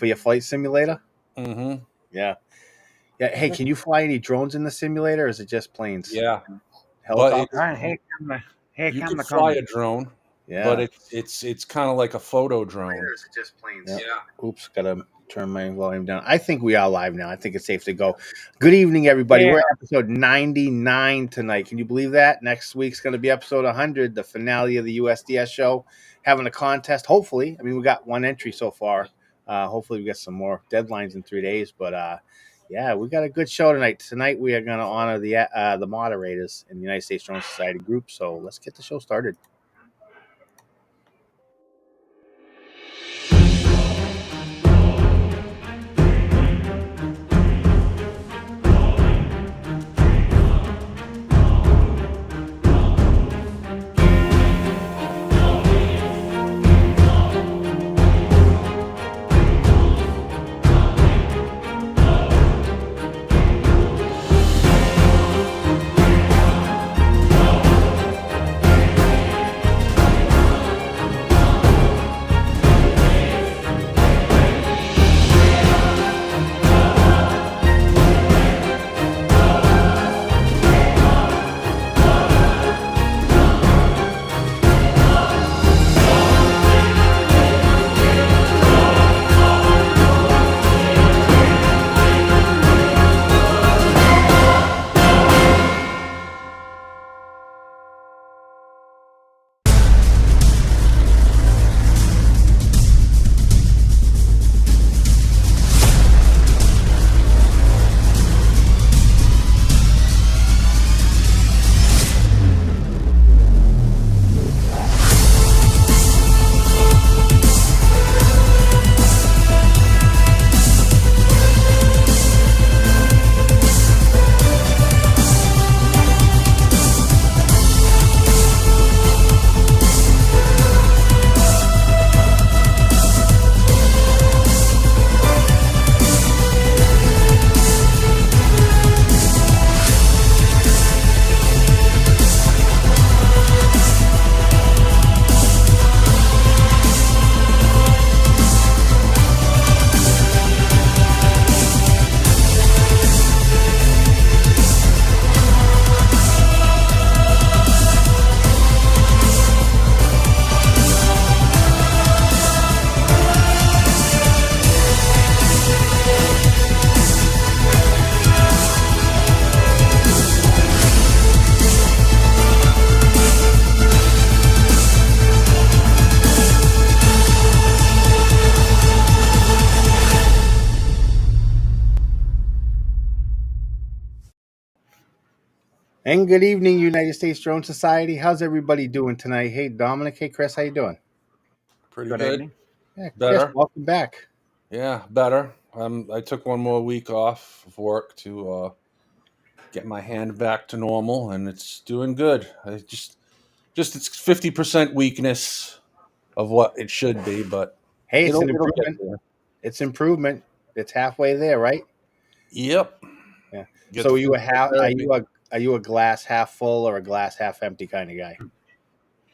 for your flight simulator? Mm-hmm. Yeah. Yeah. Hey, can you fly any drones in the simulator, or is it just planes? Yeah, but Helicopters? All right, here you come could the fly a comments. drone, but Yeah. it's kind of like a photo drone. Or is it just planes? Yeah. Oops, gotta turn my volume down. I think we are live now. I think it's safe to go. Good evening, everybody. Yeah. We're at episode 99 tonight. Can you believe that? Next week's going to be episode 100, the finale of the USDS show. Having a contest, hopefully. I mean, we got one entry so far. Hopefully, we get some more deadlines in 3 days. But yeah, we got a good show tonight. Tonight, we are going to honor the moderators in the United States Drone Society group. So let's get the show started. And good evening, United States Drone Society. How's everybody doing tonight? Hey, Dominic. Hey, Chris. How you doing? Pretty Good good. evening. Yeah, Chris, Better. welcome back. Yeah, better. I took one more week off of work to get my hand back to normal, and it's doing good. I just it's 50% weakness of what it should be, but Hey, it's an it'll get improvement. there. It's improvement. It's halfway there, right? Yep. Yeah. Get So the are you a physical half? therapy. Are you a glass half full or a glass half empty kind of guy?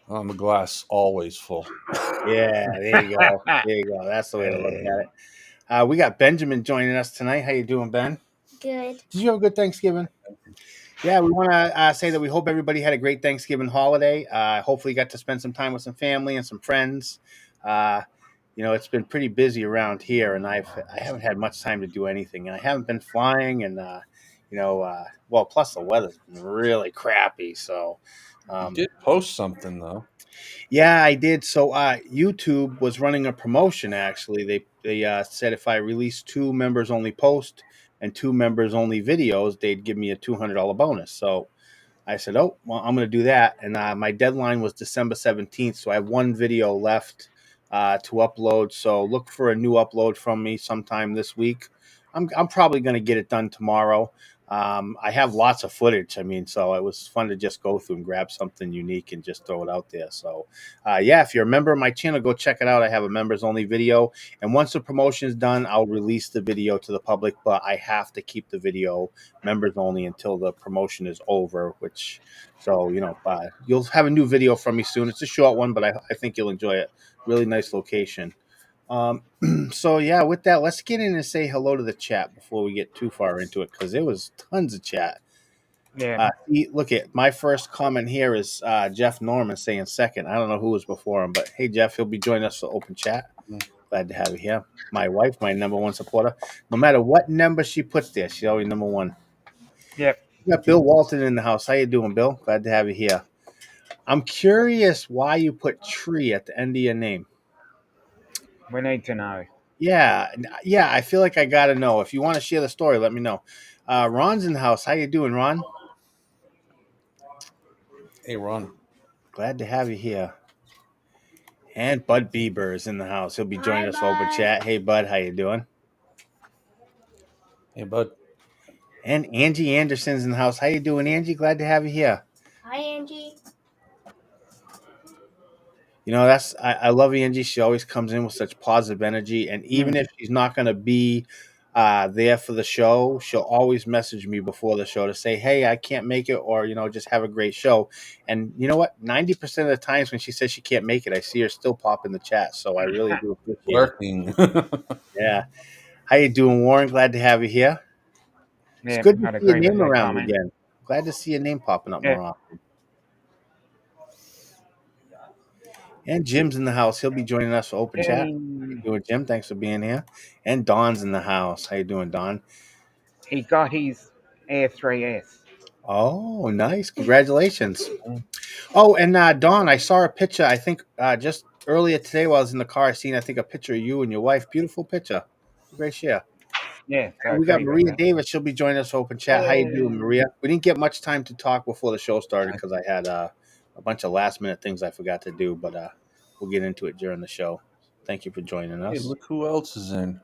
I'm a glass always full. Yeah, there you go. There you go. That's the way to look at it. We got Benjamin joining us tonight. How you doing, Ben? Good. Did you have a good Thanksgiving? Yeah, we want to say that we hope everybody had a great Thanksgiving holiday. Hopefully, you got to spend some time with some family and some friends. You know, it's been pretty busy around here, and I haven't had much time to do anything, and I haven't been flying, and well, plus the weather's been really crappy. So, You did post something though. yeah, I did. So, YouTube was running a promotion. Actually, they said if I released 2 members only posts and 2 members only videos, they'd give me a $200 bonus. So I said, oh, well, I'm going to do that. And my deadline was December 17th. So I have 1 video left to upload. So look for a new upload from me sometime this week. I'm probably going to get it done tomorrow. I have lots of footage. I mean, so it was fun to just go through and grab something unique and just throw it out there. So, yeah, if you're a member of my channel, go check it out. I have a members only video. And once the promotion is done, I'll release the video to the public, but I have to keep the video members only until the promotion is over, so, you'll have a new video from me soon. It's a short one, but I think you'll enjoy it. Really nice location. Um, so yeah, with that, let's get in and say hello to the chat before we get too far into it because there was tons of chat. Yeah. Look at my first comment here is Jeff Norman saying second. I don't know who was before him, but hey, Jeff, he'll be joining us for open chat. Glad to have you here. My wife, my number one supporter. No matter what number she puts there, she's always number one. Yep. We got Bill Walton in the house. How you doing, Bill? Glad to have you here. I'm curious why you put tree at the end of your name. We need to know. Yeah. I feel like I gotta know. If you want to share the story, let me know. Ron's in the house. How you doing, Ron? Hey, Ron. Glad to have you here. And Bud Bieber is in the house. He'll be joining us for open chat. Hey, Bud, how you doing? Hey, bud. And Angie Anderson's in the house. How you doing, Angie? Glad to have you here. Hi, Angie. You know, I love Angie. She always comes in with such positive energy, and even if she's not going to be there for the show, she'll always message me before the show to say, "Hey, I can't make it," or just have a great show. And you know what? 90% of the times when she says she can't make it, I see her still pop in the chat. So I really do appreciate Working. it. Yeah. How you doing, Warren? Glad to have you here. It's Yeah, good to I'd see your agree with name that around comment. again. Glad to see your name popping up Yeah. more often. And Jim's in the house. He'll be joining us for open chat. How you doing, Jim? Thanks for being here. And Don's in the house. How you doing, Don? He got his Air 3S. Oh, nice. Congratulations. Oh, and Don, I saw a picture, I think just earlier today while I was in the car, I seen, I think, a picture of you and your wife. Beautiful picture. Great share. Yeah, so I And we got agree with Maria that. Davis. She'll be joining us for open chat. How you doing, Maria? We didn't get much time to talk before the show started because I had a bunch of last minute things I forgot to do, but we'll get into it during the show. Thank you for joining Hey, us. look who else is in.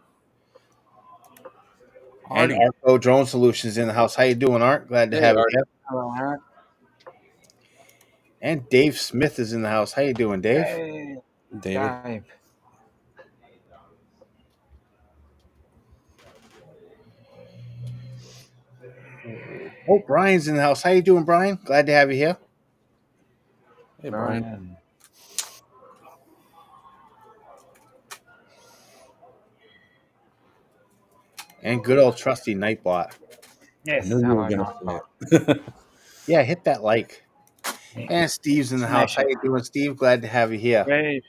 And Artie. Arco Drone Solutions in the house. How you doing, Art? Glad to Hey, have you Artie. here. Hello, Art. And Dave Smith is in the house. How you doing, Dave? Hey, David. Dave. Oh, Brian's in the house. How you doing, Brian? Glad to have you here. Hey, Brian. Brian. And good old trusty Nightbot. I Yes, knew you were hello, going to Nightbot. say it. Yeah, hit that like. Yeah. And Steve's in the house. Smash How it. you doing, Steve? Glad to have you here. Hey,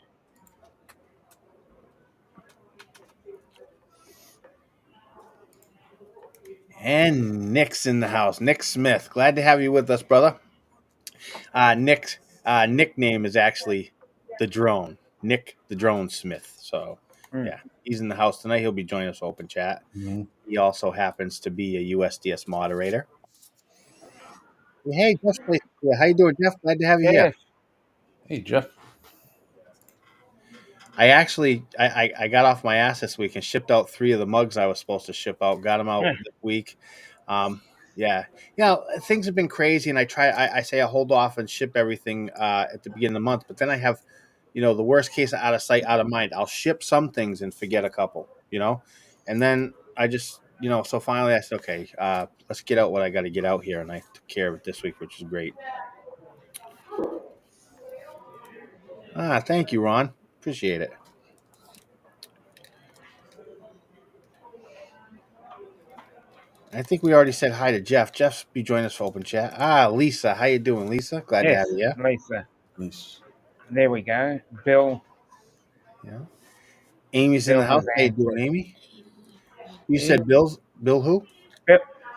And Nick's in the house. Nick Smith. Glad to have you with us, brother. Nick's nickname is actually the Drone. Nick the Drone Smith. So yeah, he's in the house tonight. He'll be joining us for open chat. Mhm. He also happens to be a USDS moderator. Hey, Jeff. How you doing, Jeff? Glad to have you here. yes. Hey, Jeff. I actually I got off my ass this week and shipped out 3 of the mugs I was supposed to ship out. Got them out Yeah. this week. Yeah, things have been crazy, and I say I hold off and ship everything at the beginning of the month, but then I have, the worst case of out of sight, out of mind. I'll ship some things and forget a couple, and then I just, so finally I said, okay, let's get out what I got to get out here, and I took care of it this week, which is great. Thank you, Ron. Appreciate it. I think we already said hi to Jeff. Jeff's be joining us for open chat. Lisa, how you doing, Lisa? Glad to have Yes, you. Yeah. Lisa. Please. There we go. Bill. Yeah. Amy's in Bill the house. has How you doing, answered. Amy? You He, said Bill who?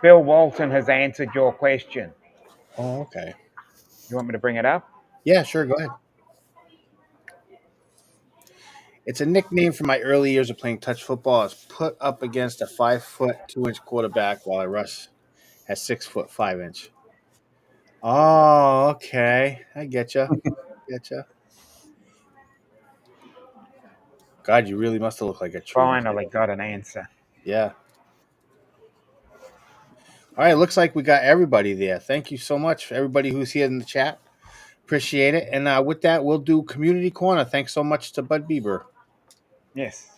Bill Walton has answered your question. Oh, okay. You want me to bring it up? Yeah, sure. Go ahead. It's a nickname from my early years of playing touch football. I was put up against a 5'2" quarterback while I rushed at 6'5". Oh, okay. I get you. God, you really must have looked like a tree. Finally got an answer. Yeah. All right. Looks like we got everybody there. Thank you so much for everybody who's here in the chat. Appreciate it. And with that, we'll do Community Corner. Thanks so much to Bud Bieber. Yes.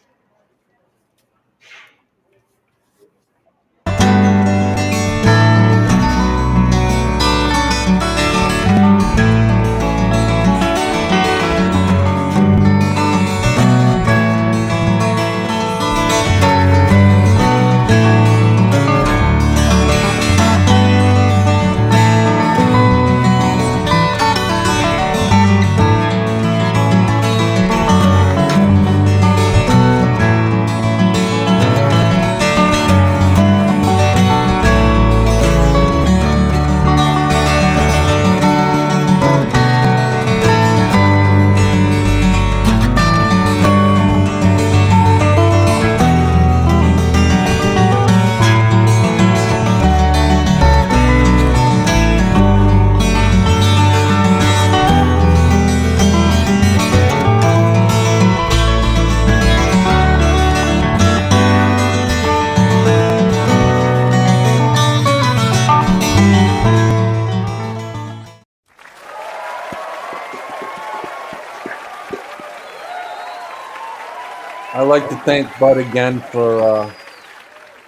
like to thank Bud again for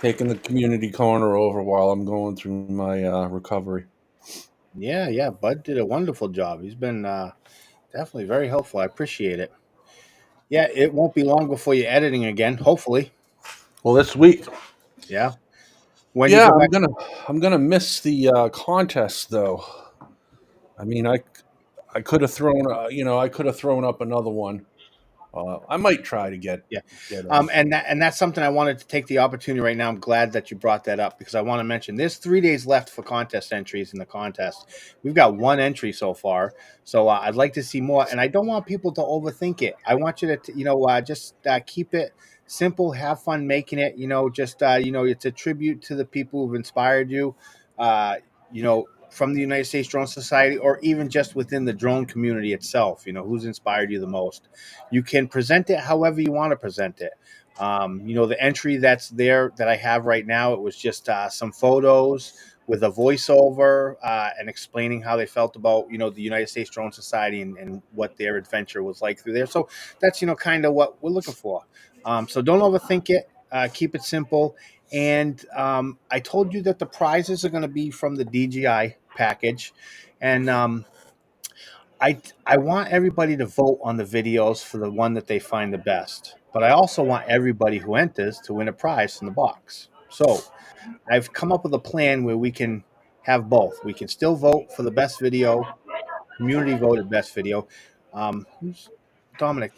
taking the community corner over while I'm going through my recovery. Yeah. Bud did a wonderful job. He's been definitely very helpful. I appreciate it. Yeah, it won't be long before you're editing again. Hopefully. Well, this week, Yeah. When you yeah, go back. I'm gonna miss the contest though. I mean, I could have thrown I could have thrown up another one. I might try to get Yeah. get And that's something I wanted to take the opportunity right now. I'm glad that you brought that up because I want to mention there's 3 days left for contest entries in the contest. We've got one entry so far, so I'd like to see more. And I don't want people to overthink it. I want you to, just keep it simple, have fun making it. Just it's a tribute to the people who've inspired you. From the United States Drone Society, or even just within the drone community itself. Who's inspired you the most. You can present it however you want to present it. The entry that's there that I have right now, it was just some photos with a voiceover and explaining how they felt about, the United States Drone Society and what their adventure was like through there. So that's, kind of what we're looking for. So don't overthink it. Keep it simple. And I told you that the prizes are going to be from the DJI package. And I want everybody to vote on the videos for the one that they find the best. But I also want everybody who enters to win a prize from the box. So I've come up with a plan where we can have both. We can still vote for the best video, community voted best video. Who's Dominic?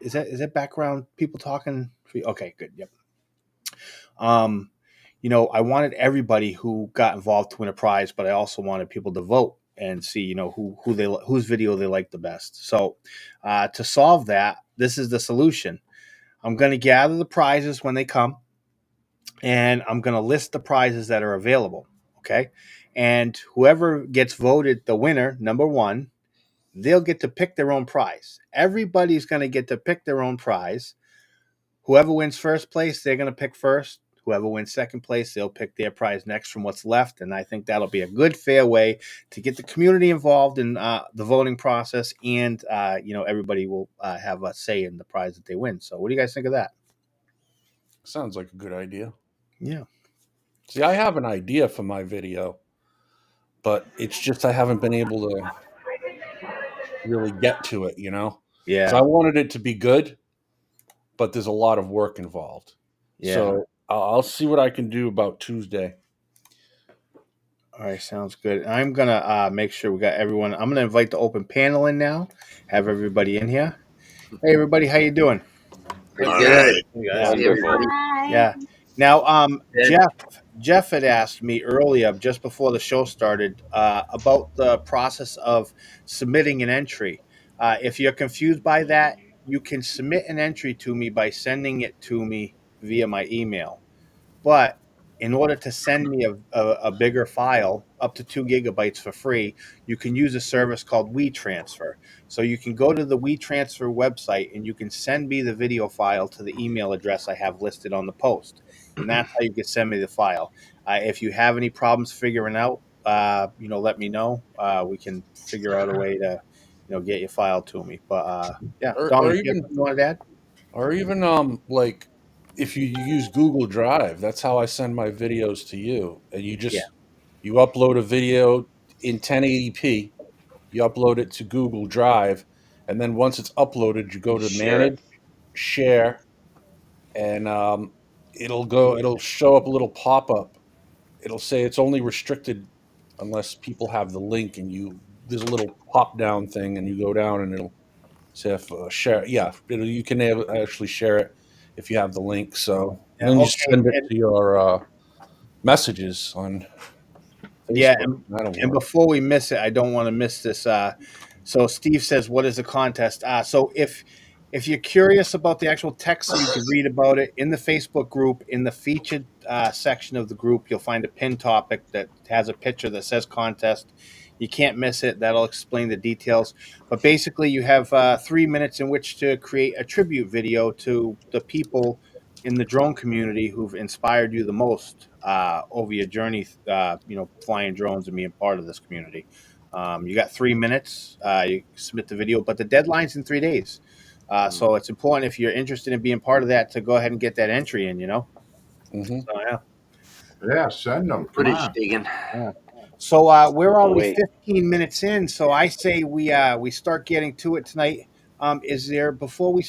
Is that background people talking? Okay, good. Yep. Um, I wanted everybody who got involved to win a prize, but I also wanted people to vote and see, whose video they like the best. So, to solve that, this is the solution. I'm going to gather the prizes when they come, and I'm going to list the prizes that are available. Okay, and whoever gets voted the winner, number one, they'll get to pick their own prize. Everybody's going to get to pick their own prize. Whoever wins first place, they're going to pick first. Whoever wins second place, they'll pick their prize next from what's left. And I think that'll be a good, fair way to get the community involved in the voting process. And, everybody will have a say in the prize that they win. So what do you guys think of that? Sounds like a good idea. Yeah. See, I have an idea for my video, but it's just I haven't been able to really get to it, because I Yeah. wanted it to be good, but there's a lot of work involved. Yeah. So I'll see what I can do about Tuesday. All right. Sounds good. I'm going to make sure we got everyone. I'm going to invite the open panel in now, have everybody in here. Hey, everybody. How you doing? Pretty All good. right. Yeah. Wonderful. Yeah. Now, Good. Jeff had asked me earlier, just before the show started, about the process of submitting an entry. If you're confused by that, you can submit an entry to me by sending it to me via my email. But in order to send me a bigger file, up to 2 GB for free, you can use a service called WeTransfer. So you can go to the WeTransfer website and you can send me the video file to the email address I have listed on the post. And that's how you can send me the file. If you have any problems figuring out, let me know. We can figure out a way to, get your file to me. But yeah, Or Dominic, you have even something you wanted to add? or even like if you use Google Drive, that's how I send my videos to you. And Yeah. you upload a video in 1080p, you upload it to Google Drive, and then once it's uploaded, you go to Share it. manage, share, and it'll show up a little pop-up. It'll say it's only restricted unless people have the link, and there's a little pop down thing, and you go down and it'll say if share. Yeah, you can actually share it if you have the link. So Yeah. then you Okay. send it to your messages on Yeah, Facebook. That'll and work. before we miss it, I don't want to miss this. So Steve says, "What is the contest?" So if you're curious about the actual text, so you can read about it in the Facebook group. In the featured section of the group, you'll find a pinned topic that has a picture that says contest. You can't miss it. That'll explain the details. But basically, you have 3 minutes in which to create a tribute video to the people in the drone community who've inspired you the most over your journey, flying drones and being part of this community. You got 3 minutes. You submit the video, but the deadline's in 3 days. So it's important if you're interested in being part of that to go ahead and get that entry in. Mm-hmm. So yeah. Yeah, send them. Come Footage on. digging. Yeah. So we're Oh, already wait. 15 minutes in, so I say we start getting to it tonight. Is there before we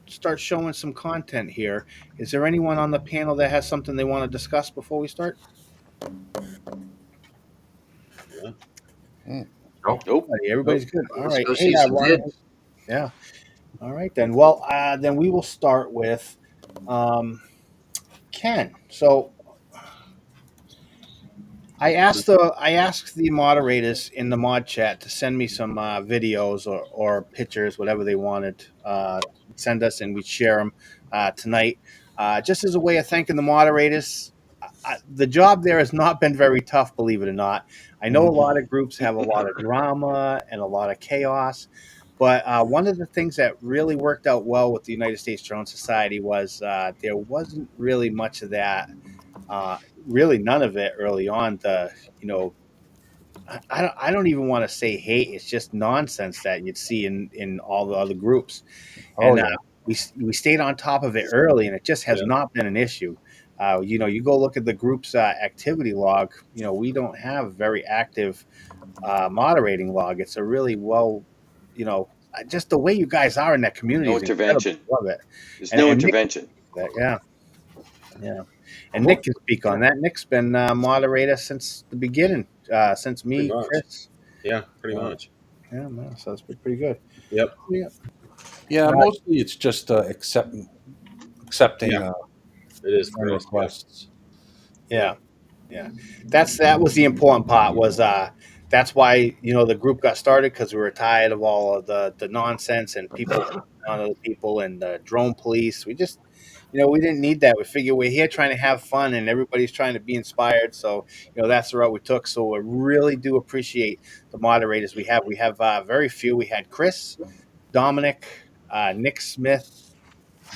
start showing some content here? Is there anyone on the panel that has something they want to discuss before we start? Nope. Nope. Everybody's good. All Let's right. go Hey, see some Ron. vids. Yeah. All right then. Well, then we will start with Ken. So I asked the moderators in the mod chat to send me some videos or pictures, whatever they wanted. Send us, and we'd share them tonight, just as a way of thanking the moderators. The job there has not been very tough, believe it or not. I know a lot of groups have a lot of drama and a lot of chaos, but one of the things that really worked out well with the United States Drone Society was there wasn't really much of that. Uh, Really, none of it early on. You know, I don't even want to say hate. It's just nonsense that you'd see in all the other groups, Oh and yeah. we stayed on top of it early, and it just has not been an issue. You go look at the group's activity log. We don't have very active moderating log. It's a really just the way you guys are in that community No is incredible. intervention. Love it. There's And, no and Nick, intervention. yeah, yeah. And Nick can speak on that. Nick's been moderator since the beginning, since Pretty me, much. Chris. Yeah, pretty much. Yeah, man, so it's been pretty good. Yep. Yeah. Yeah. Mostly it's just accepting Yeah. It is friend Chris. requests. Yeah. That was the important part. Was that's why the group got started, because we were tired of all of the nonsense and people on other people and the drone police. We just we didn't need that. We figured we're here trying to have fun, and everybody's trying to be inspired. So that's the route we took. So I really do appreciate the moderators we have. We have very few. We had Chris, Dominic, Nick Smith,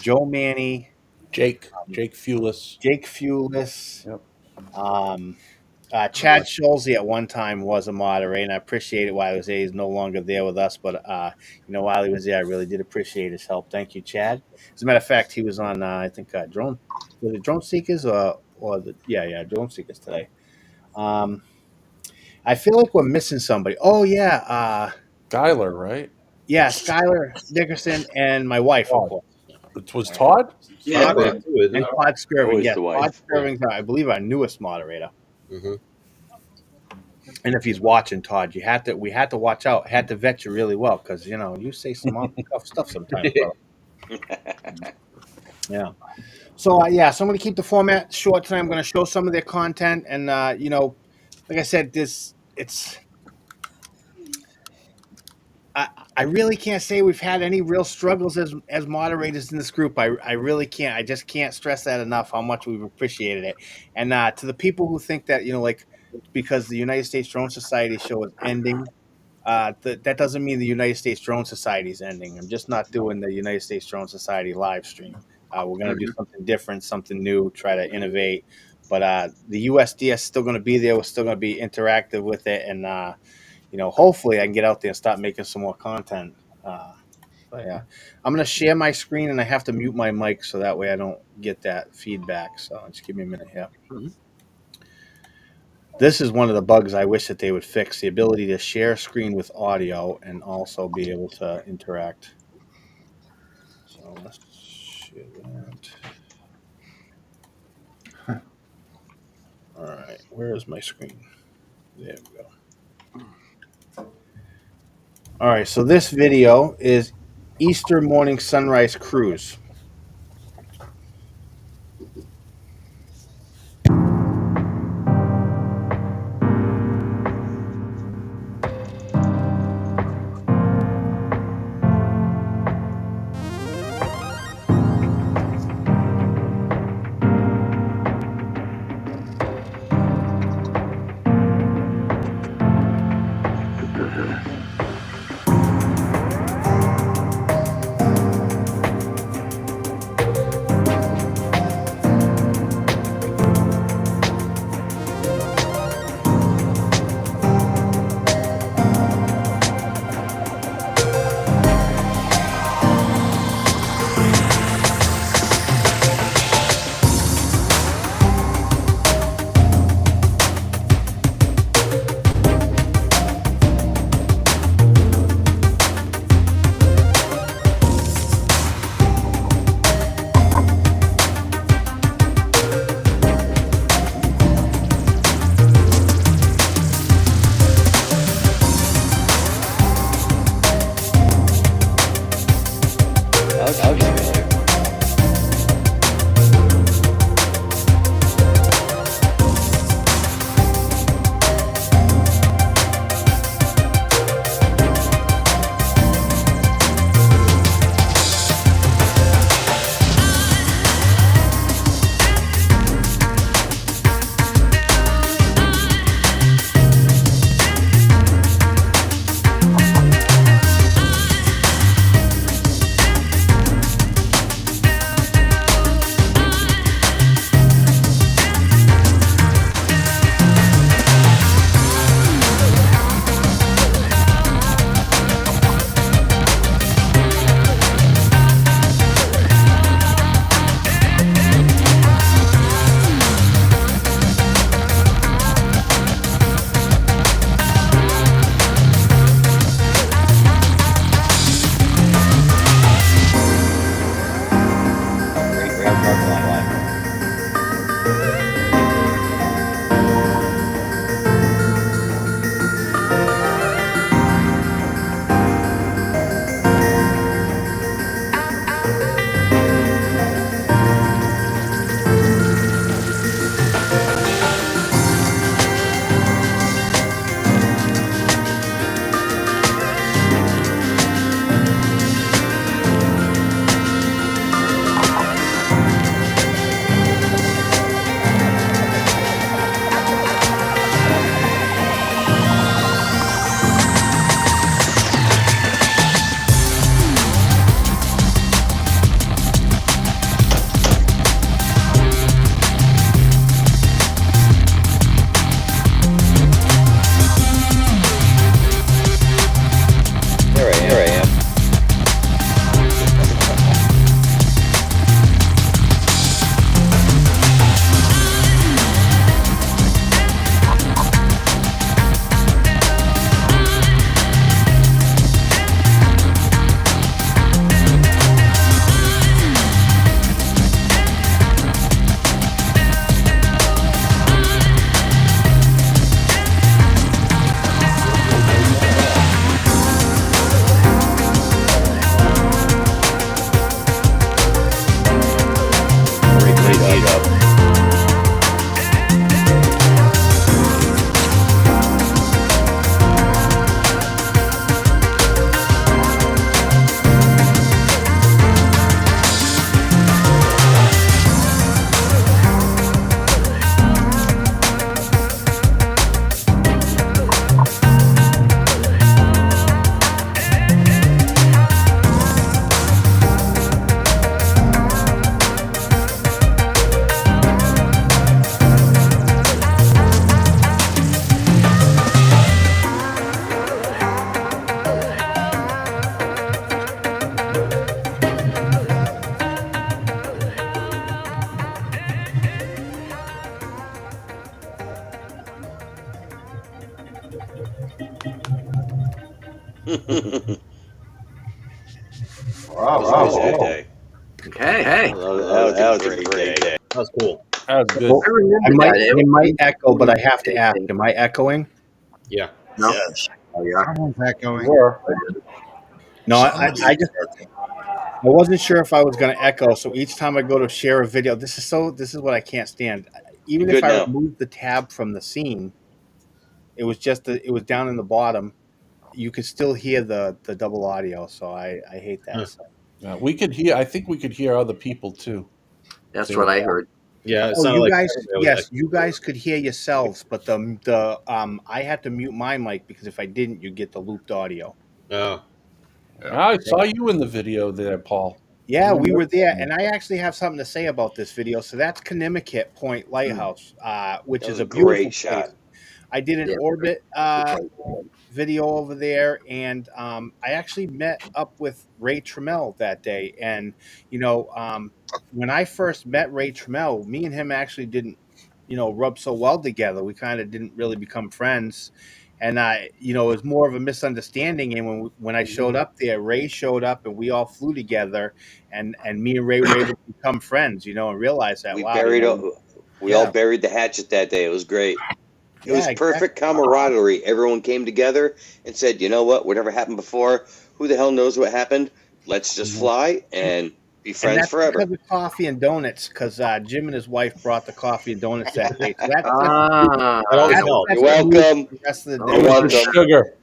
Joe Manny, Jake Fulis. Jake Fulis. Yep. Chad Schulze at one time was a moderator, and I appreciate it while he's no longer there with us. But while he was there, I really did appreciate his help. Thank you, Chad. As a matter of fact, he was on I think Drone Seekers or Drone Seekers today. I feel like we're missing somebody. Oh yeah, Skylar, right? yeah, Skylar Dickerson and my wife, of course. It was Todd. Yeah. Todd did too, isn't And it? Todd Skirving. Always Yes, the Todd wife. Skirving's I believe our newest moderator. Mm-hmm. And if he's watching, Todd, we had to watch out. Had to vet you really well, because you say some off the cuff stuff sometimes, brother. Yeah. So so I'm going to keep the format short tonight. I'm going to show some of their content, and like I said, I really can't say we've had any real struggles as moderators in this group. I really can't. I just can't stress that enough, how much we've appreciated it. And to the people who think that because the United States Drone Society show is ending, that doesn't mean the United States Drone Society is ending. I'm just not doing the United States Drone Society live stream. We're going to do something different, something new, try to innovate. But the USDS is still going to be there. We're still going to be interactive with it, and hopefully I can get out there and start making some more content. But yeah, I'm going to share my screen, and I have to mute my mic so that way I don't get that feedback. So just give me a minute here. This is one of the bugs I wish that they would fix: the ability to share screen with audio and also be able to interact. So let's share that. All right, where is my screen? There we go. All right, so this video is Easter morning sunrise cruise. Wow, was a wow, good wow. day. Okay. That was a great day. That was cool. That was good. So, I remember I might, that. I might echo, but I have to ask: am I echoing? Yeah. No. Yes. Oh, yeah. Someone's echoing. Were. No, I wasn't sure if I was going to echo. So each time I go to share a video, this is what I can't stand. Even if Good I now. remove the tab from the scene, it was it was down in the bottom. You could still hear the double audio. So I hate that. Huh. So. Yeah, we could hear. I think we could hear other people too. That's what I heard. Yeah, it Oh, sounded you like guys, everybody was yes, you guys could hear yourselves, but I had to mute my mic because if I didn't, you'd get the looped audio. Oh, I saw you in the video there, Paul. Yeah, You we were there, were- and I actually have something to say about this video. So that's Connecticut Point Lighthouse, which That is was a a beautiful great place. shot. I did an Yeah. orbit video over there, and I actually met up with Ray Trammell that day. And when I first met Ray Trammell, me and him actually didn't, rub so well together. We kind of didn't really become friends, and it was more of a misunderstanding. And when I showed up there, Ray showed up, and we all flew together, and me and Ray were able to become friends, and realize that We wow, buried. We all yeah, buried the hatchet that day. It was great. It was yeah, perfect exactly. camaraderie. Everyone came together and said, "You know what? Whatever happened before, who the hell knows what happened? Let's just fly and be And friends that's forever." because of coffee and donuts, because Jim and his wife brought the coffee and donuts that day. So Ah. that always that helped. You're set the mood welcome. for the rest of the Oh, day. You're It was the welcome. sugar.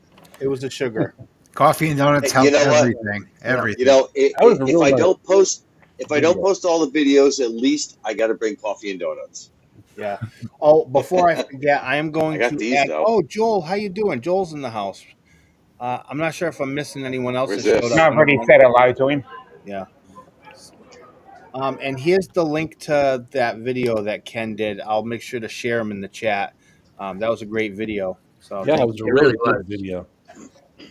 It was the sugar. Coffee and donuts You help know what? everything. Yeah. Everything. You know, That was a if real I nice don't post, video. all the videos, at least I got to bring coffee and donuts. Yeah. Oh, before I forget, I am I going got to these add. though. Oh, Joel, how you doing? Joel's in the house. I'm not sure if I'm missing anyone else that Where's showed this? up No, in the I've already room. said hello to him. Yeah. And here's the link to that video that Ken did. I'll make sure to share them in the chat. That was a great video. So Yeah, it thank was a It really really good was. video.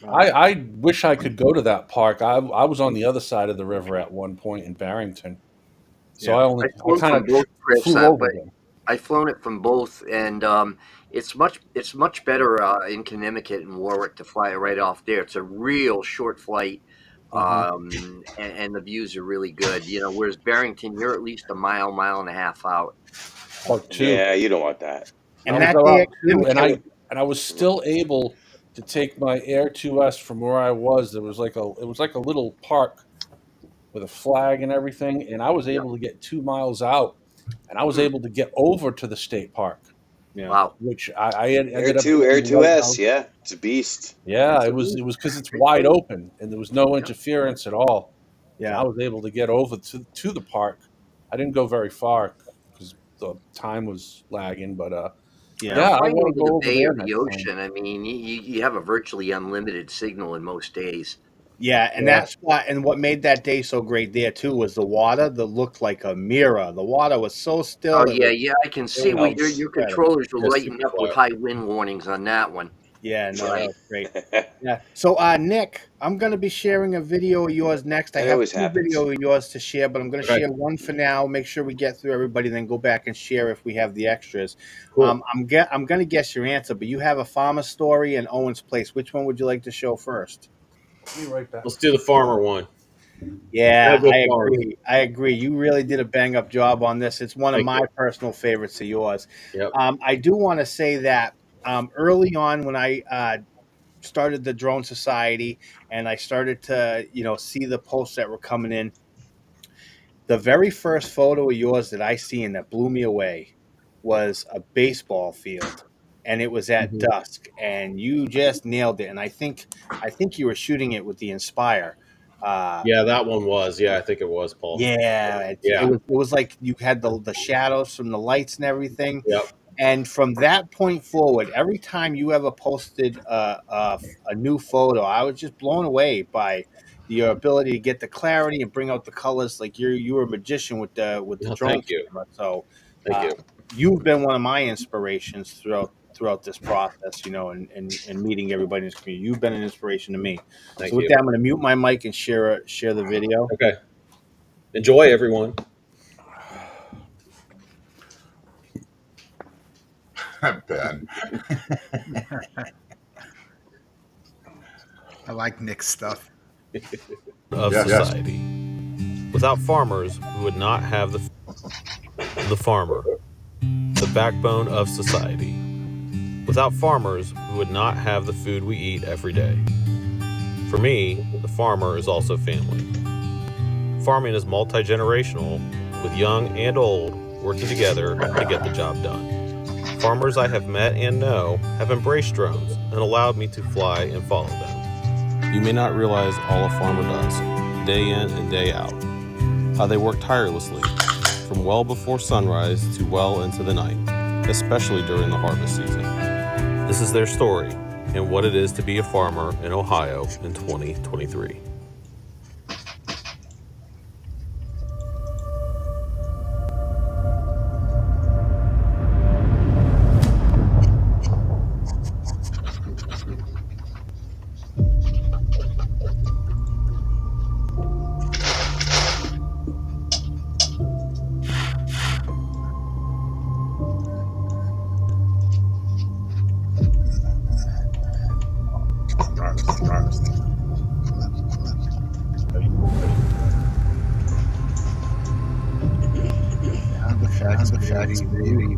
you. I wish I could go to that park. I was on the other side of the river at one point in Barrington, so Yeah. I Flown kind from of both trips, flew but over there. I've flown it from both, and it's much better in Connecticut and Warwick to fly it right off there. It's a real short flight, Mhm. and the views are really good. Whereas Barrington, you're at least a mile and a half out. About two. Yeah, you don't want that. I And was that day about at two, and Connecticut, I was still able to take my Air 2S from where I was. There was it was like a little park with a flag and everything, and I was Yeah. able to get 2 miles out, and I was Hmm. able to get over to the state park, yeah. Wow. which I Air ended up two, getting Air the two White S. House. Yeah, it's a beast. Yeah, It's a it was because it's great wide place. open and there was no Yeah. interference at all, and I Yeah. was able to get over to the park. I didn't go very far because the time was lagging, but Yeah. yeah, I Flying want to over the go over bay there or the next time. ocean, I mean, you have a virtually unlimited signal in most days. Yeah, and Yeah, that's why. And what made that day so great there too was the water that looked like a mirror. The water was so Oh still; yeah, yeah, I can it see was your incredible. controllers are It was lighting super up with quiet. high wind warnings on that one. Yeah, no, that Yeah. was great. Yeah. So, Nick, I'm going to be sharing a video of yours next. I That have always two happens. video of yours to share, but I'm going to Okay. share one for now. Make sure we get through everybody, then go back and share if we have the extras. Cool. I'm going to guess your answer, but you have a farmer story and Owen's Place. Which one would you like to show first? I'll be right back. Let's do the farmer one. Yeah, Gotta go I farmer. agree. I agree. You really did a bang up job on this. It's one of Thank my you. personal favorites of yours. Yep. I do want to say that early on when I started the Drone Society and I started to, see the posts that were coming in, the very first photo of yours that I seen that blew me away was a baseball field, and it was at Mhm. dusk, and you just nailed it. And I think you were shooting it with the Inspire. Uh, Yeah, that one was. Yeah, I think it was, Paul. yeah, it Yeah. was like you had the shadows from the lights and everything. Yep. And from that point forward, every time you ever posted a new photo, I was just blown away by your ability to get the clarity and bring out the colors. Like you were a magician with the No, drone thank you. camera. So Thank uh, you. you've been one of my inspirations throughout this process. And meeting everybody in this community. You've been an inspiration to me. Thank So with you. that, I'm going to mute my mic and share the video. Okay. Enjoy, everyone. Ben. I like Nick's stuff. Of Yes. society. Without farmers, we would not have the farmer, the backbone of society. Without farmers, we would not have the food we eat every day. For me, the farmer is also family. Farming is multi-generational, with young and old working together to get the job done. Farmers I have met and know have embraced drones and allowed me to fly and follow them. You may not realize all a farmer does, day in and day out. How they work tirelessly, from well before sunrise to well into the night, especially during the harvest season. This is their story and what it is to be a farmer in Ohio in 2023. The facts, baby.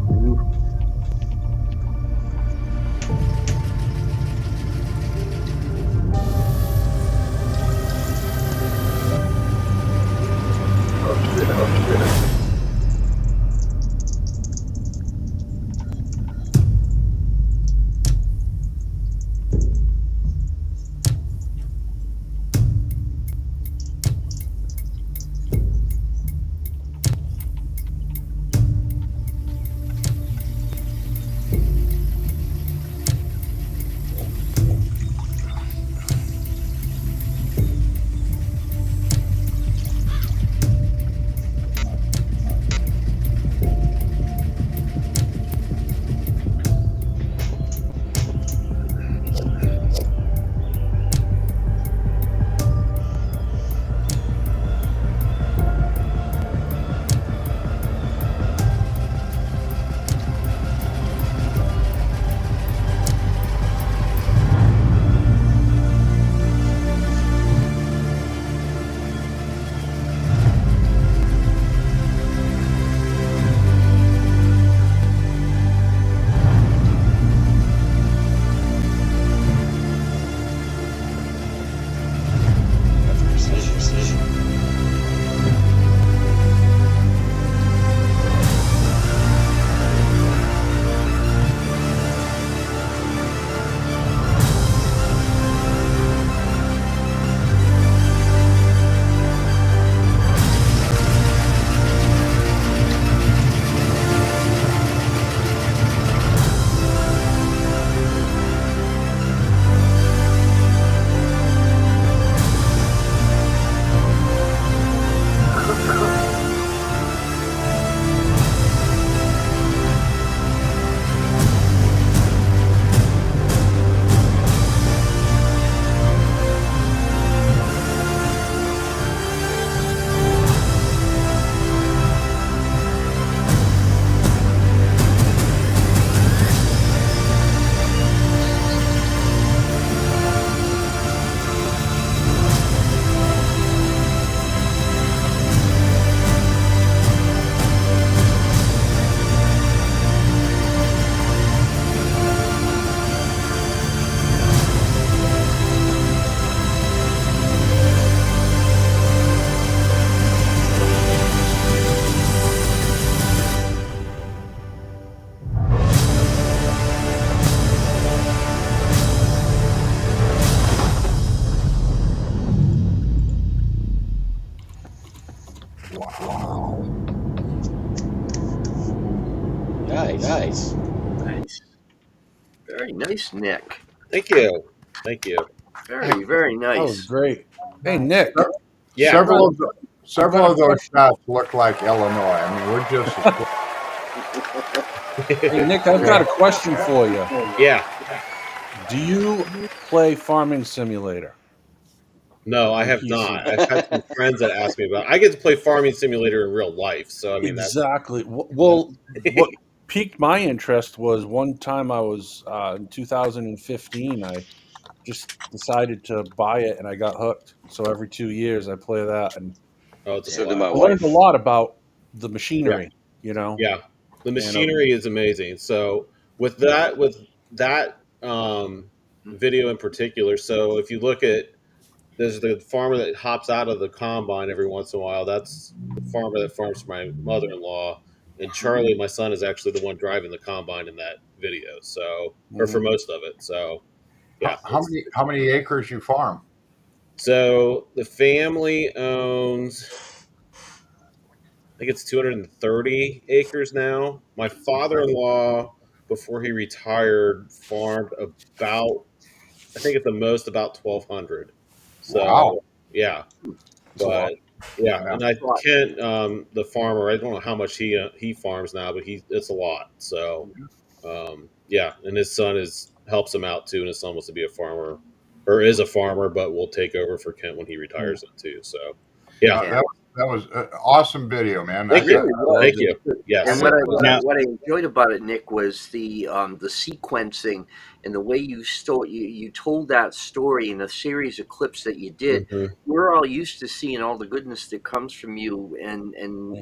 Nice. Nice. Very nice, Nick. Thank you. Thank you. Very, very That was nice. great. Hey, Nick. Yeah. Several of those shots look like Illinois. I mean, we're just. Hey, Nick, I've got a question for you. Yeah. Do you play Farming Simulator? No, I have PC. not. I've had some friends that ask me about it. I get to play Farming Simulator in real life. So, I mean, Exactly. Well, what piqued my interest was one time I was in 2015. I just decided to buy it, and I got hooked. So every 2 years I play that, and Oh, it's a So did blast. my I learned a wife. lot about the machinery. You know, Yeah, the and machinery is amazing. So with that video in particular, so if you look at there's the farmer that hops out of the combine every once in a while. That's the farmer that farms for my mother-in-law, and Charlie, my son, is actually the one driving the combine in that video. So, or for most of it. So, yeah. How many acres you farm? So the family owns, I think it's 230 acres now. My father-in-law, before he retired, farmed about, I think at the most about 1,200. Wow. So yeah, it's a lot. but yeah, Yeah. and I Kent, the farmer, I don't know how much he farms now, but it's a lot. So yeah, and his son helps him out too, and his son wants to be a farmer or is a farmer, but will take over for Kent when he retires it too. So yeah, Yeah. That was an awesome video, man. thank It really you, was. thank you. Yes, And Now, what I enjoyed about it, Nick, was the sequencing and the way you told that story in a series of clips that you did. Mhm. We're all used to seeing all the goodness that comes from you, and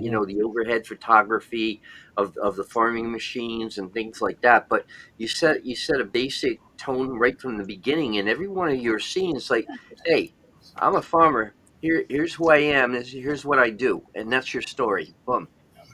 you know, the overhead photography of the farming machines and things like that. But you set a basic tone right from the beginning, and every one of your scenes, like, hey, I'm a farmer. Here's who I am. Here's what I do, and that's your story. Boom.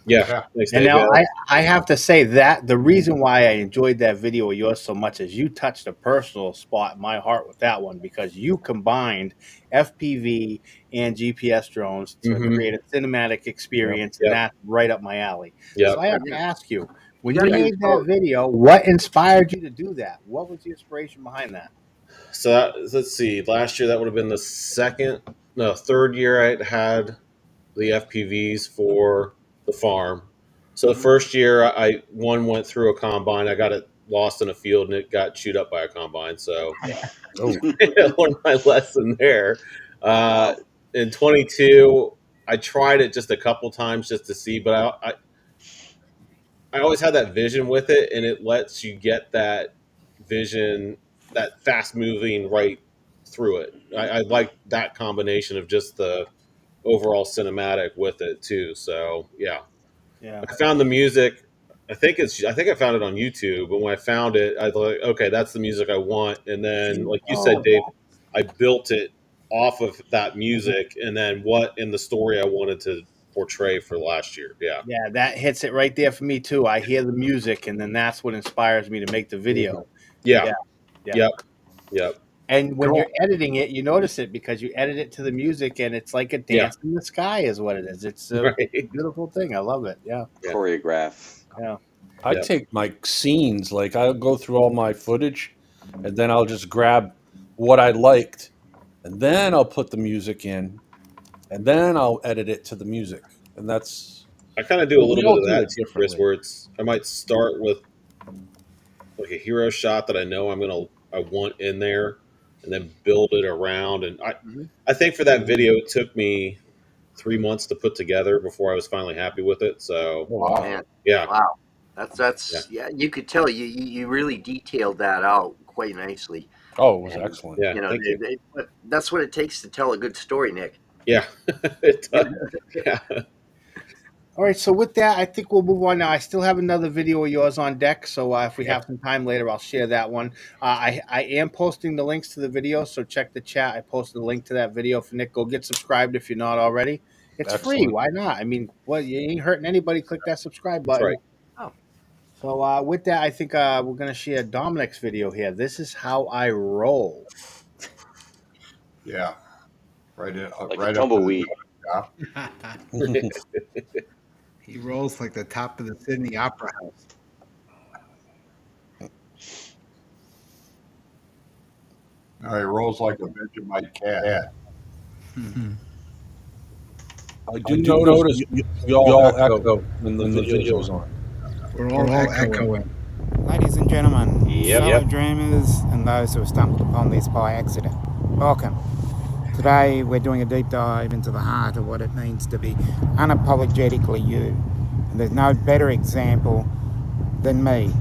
Yeah, Yeah. thanks, and Dave. now Yeah. I have to say that the reason why I enjoyed that video of yours so much is you touched a personal spot in my heart with that one, because you combined FPV and GPS drones to Mhm. create a cinematic experience, and Yep. that's right up my alley. Yep. So I have to ask you, when You you gotta made use that both. video, what inspired you to do that? What was the inspiration behind that? So let's see. Last year that would have been third year I had the FPVs for the farm. So the first year one went through a combine. I got it lost in a field and it got chewed up by a combine. So Oh, I learned my lesson there. In 22, I tried it just a couple times just to see, but I always had that vision with it, and it lets you get that vision, that fast moving right through it. I like that combination of just the overall cinematic with it too. So yeah, Yeah. I found the music. I think I found it on YouTube, but when I found it, I was like, okay, that's the music I want. And then, like you said, Dave, I built it off of that music, and then what in the story I wanted to portray for last year. Yeah. Yeah, that hits it right there for me too. I hear the music, and then that's what inspires me to make the video. Yeah. Yeah, yeah. Yep. Yep. And when Cool. you're editing it, you notice it because you edit it to the music, and it's like a Yeah. dance in the sky, is what it is. It's a Right. beautiful thing. I love it. Yeah, Yeah. Choreograph. yeah. I Yep. take my scenes, like I'll go through all my footage, and then I'll just grab what I liked, and then I'll put the music in, and then I'll edit it to the music, and that's I kind of do a we little bit all of do that it too, Chris, differently. where I might start with like a hero shot that I know I want in there, and then build it around. And I think for that video, it took me 3 months to put together before I was finally happy with it. So Oh, wow. Man, yeah, wow. yeah, That's yeah. You could tell you really detailed that out quite nicely. Oh, it was And excellent. yeah. you know, Thank you. but that's what it takes to tell a good story, Nick. Yeah, it does. Yeah. All right. So with that, I think we'll move on now. I still have another video of yours on deck, so if we have some time later, I'll share that one. I am posting the links to the video, so check the chat. I posted a link to that video for Nick. Go get subscribed if you're not already. It's free. Excellent. Why not? I mean, well, you ain't hurting anybody. Click that subscribe That's button. right. Oh. So with that, I think we're gonna share Dominic's video here. This is how I roll. Yeah. Right in, Like right a up tumbleweed. He rolls like the top of the Sydney Opera House. He rolls like a Vegemite cat. I do notice you all echo when the video's on. We're all echoing. Ladies and gentlemen, Yep. fellow dreamers, and those who have stumbled upon this by accident, welcome. Today we're doing a deep dive into the heart of what it means to be unapologetically you. And there's no better example than me.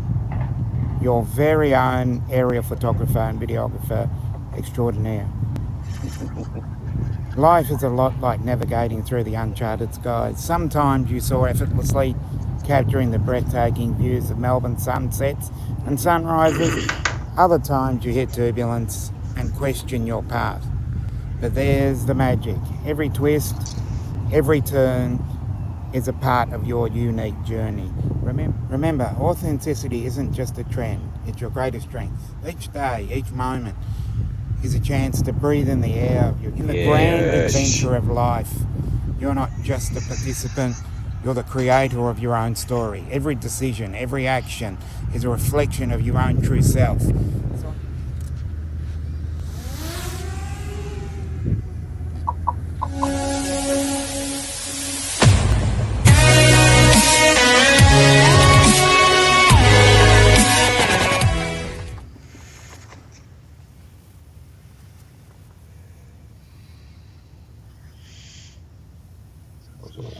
your very own aerial photographer and videographer extraordinaire. Life is a lot like navigating through the uncharted skies. Sometimes you soar effortlessly, capturing the breathtaking views of Melbourne sunsets and sunrises. Other times you hit turbulence and question your path. But there's the magic. Every twist, every turn is a part of your unique journey. Remember, authenticity isn't just a trend, it's your greatest strength. Each day, each moment is a chance to breathe in the air of in the grand adventure of life. You're not just a participant, you're the creator of your own story. Every decision, every action is a reflection of your own true self.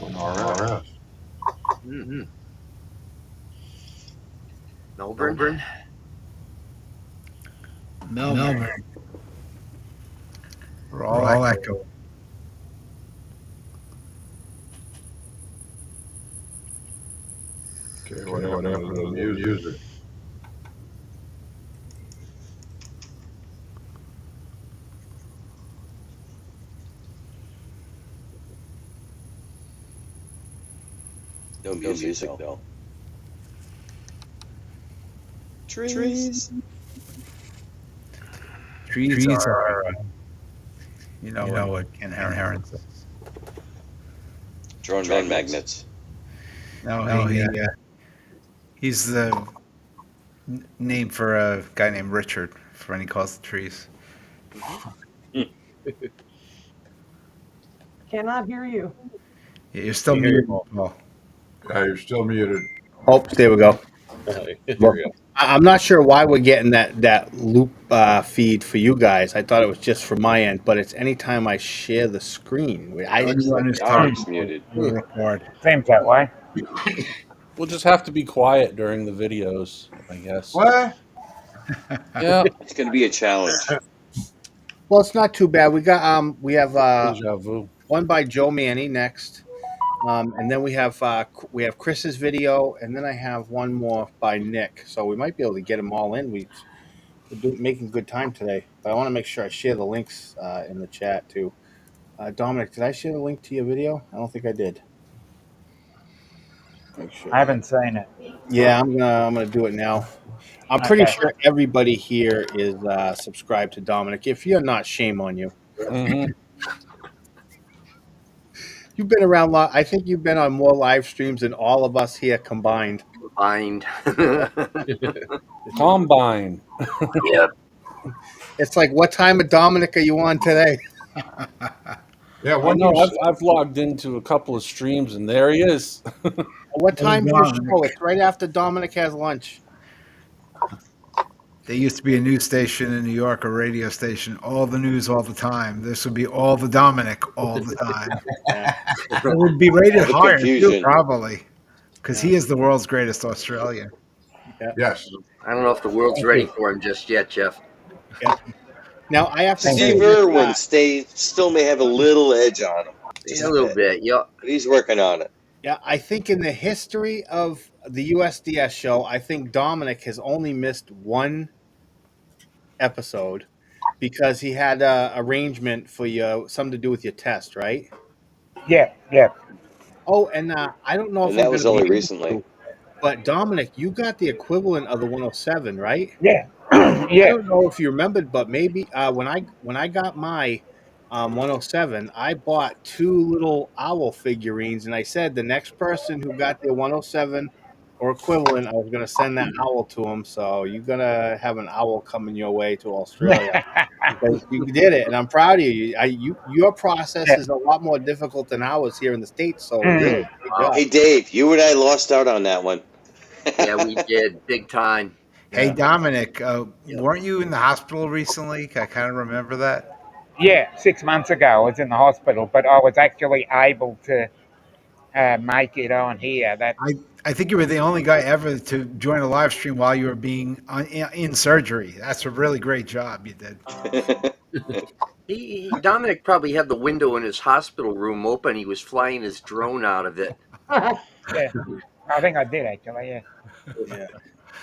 An RS. Mm-hmm. Melbourne. Melbourne. We're all echo. Okay, what happened to the music? No music though. Trees. Trees are, you know what inheritance. Drone magnets. No, he's the name for a guy named Richard for when he calls the trees. Cannot hear you. Yeah, you're still muted, Paul. Yeah, you're still muted. Oh, there we go. There we Well, go. I'm not sure why we're getting that loop feed for you guys. I thought it was just for my end, but it's anytime I share the screen. Everyone is Dominic's talking. muted. We'll record. Seems that way. We'll just have to be quiet during the videos, I guess. What? Yeah. It's going to be a challenge. Well, it's not too bad. We have Deja vu. one by Joe Manny next, and then we have Chris's video, and then I have one more by Nick. So we might be able to get them all in. We're making good time today, but I want to make sure I share the links in the chat too. Dominic, did I share the link to your video? I don't think I did. Make sure. I haven't seen it. Yeah, I'm gonna do it now. I'm pretty sure everybody here is subscribed to Dominic. If you're not, shame on you. Mm-hmm. You've been around. I think you've been on more live streams than all of us here combined. Combine. Yep. It's like, what time of Dominic are you on today? Yeah, I know. I've logged into a couple of streams, and there he is. What time is your show? It's right after Dominic has lunch. There used to be a news station in New York, a radio station, all the news all the time. This would be all the Dominic all the time. It would be rated higher too, probably, because he is the world's greatest Australian. Yeah. Yes. I don't know if the world's ready for him just yet, Jeff. Yeah. Now I have to say, Steve Irwin still may have a little edge on him. Just a little bit, yeah. But he's working on it. Yeah, I think in the history of the USDS show, I think Dominic has only missed one episode because he had a arrangement for you, something to do with your test, right? Yeah. Oh, and I don't know if And that was only recently. But Dominic, you got the equivalent of the 107, right? Yeah. I don't know if you remembered, but maybe when I got my 107, I bought two little owl figurines, and I said the next person who got their 107 or equivalent, I was going to send that owl to them. So you're going to have an owl coming your way to Australia. Because you did it, and I'm proud of you. Your process is a lot more difficult than ours here in the States. So really, great job. Hey, Dave, you and I lost out on that one. Yeah, we did. Big time. Hey, Dominic, weren't you in the hospital recently? I kind of remember that. Yeah, 6 months ago I was in the hospital, but I was actually able to make it on here. I think you were the only guy ever to join a live stream while you were being in surgery. That's a really great job you did. Dominic probably had the window in his hospital room open. He was flying his drone out of it. Yeah, I think I did actually. Yeah. Yeah.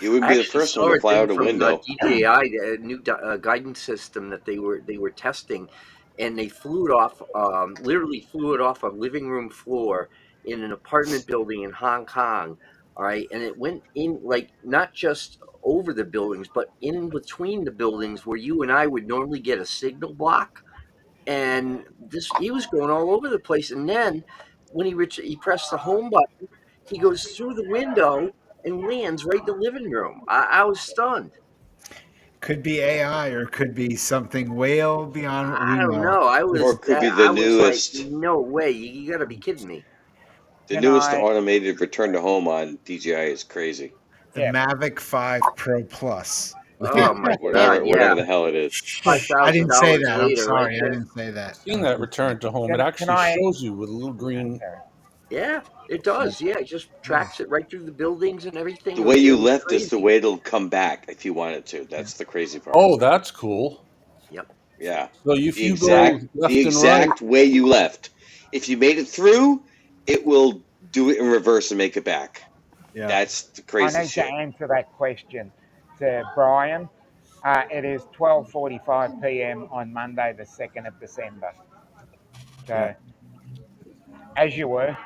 You wouldn't I be the actually first one saw to a fly thing out a from window. DJI, a new guidance system that they were testing, and they flew it off, literally flew it off a living room floor in an apartment building in Hong Kong. All right, and it went in like not just over the buildings, but in between the buildings where you and I would normally get a signal block. And this, he was going all over the place. And then when he pressed the home button, he goes through the window and lands right in the living room. I was stunned. Could be AI or could be something way beyond what I we don't know. know. Or it could be the I was like, newest no way. You got to be kidding me. You know, automated return to home on DJI is crazy. The yeah. Mavic 5 Pro Plus. Oh my Whatever God! Yeah, the hell it is. I didn't say $5,000 that. I'm later, right sorry. I there. didn't say that. Seeing that return to home, it Can actually I? shows you with a little green. Sorry. Yeah, it does. Yeah, it just tracks it right through the buildings and everything. The way It you was left is the crazy. way it'll come back if you wanted to. That's the crazy part. Oh, that's cool. Yep. Yeah. So if The you go left and exact right, way you left. If you made it through, it will do it in reverse and make it back. Yeah. That's the I crazy need shit. to answer that question to Brian. It is 12:45 p.m. on Monday, the 2nd of December. So, Yeah. as you were.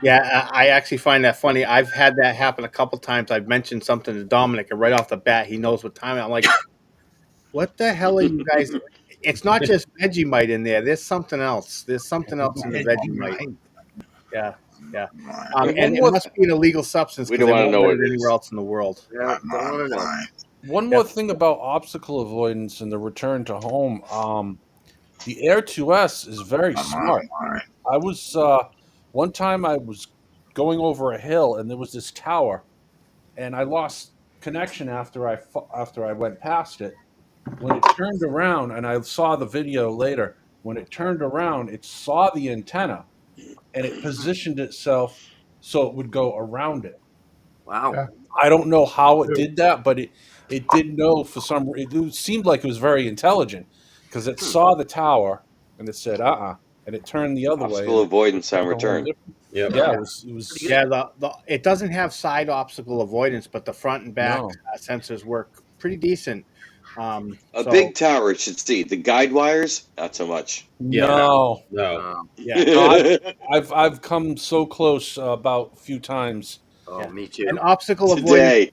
Yeah, I actually find that funny. I've had that happen a couple times. I've mentioned something to Dominic, and right off the bat, he knows what time. I'm like, "What the hell are you guys?" It's not just Vegemite in there. There's something else. There's something else in the Vegemite. Yeah, yeah. And it must be an illegal substance We because don't they want to won't know let what it it anywhere is. else in the world. Yeah, don't want to know. one more thing about obstacle avoidance and the return to home. The Air 2S is very smart. I was one time I was going over a hill and there was this tower, and I lost connection after I went past it. When it turned around, and I saw the video later, when it turned around, it saw the antenna and it positioned itself so it would go around it. Wow. Yeah. I don't know how it did that, but it did know for some reason. It seemed like it was very intelligent because it saw the tower and it said and it turned the other way. Obstacle avoidance on Totally return. different. Yep. Yeah, Yeah. it was Yeah, it doesn't have side obstacle avoidance, but the front and back No. sensors work pretty decent. A So big tower it should see. The guide wires, not so much. Yeah. No. No. yeah, No, I've come so close about a few times. Oh, Yeah. me too. an obstacle Today.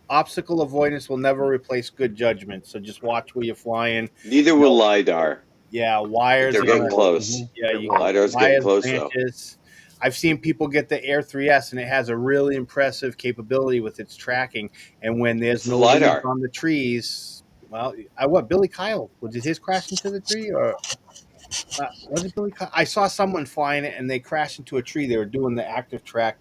obstacle avoidance will never replace good judgment. So just watch where you're flying. Neither will LiDAR. Yeah, wires They're are getting gonna. close. Yeah, you LiDAR's getting wires, close though. branches. I've seen people get the Air 3S, and it has a really impressive capability with its tracking. And when there's It's the no LiDAR. leaves on the trees, well, Billy Kyle, did his crash into the tree, or was it Billy Kyle? I saw someone flying it, and they crashed into a tree. They were doing the active track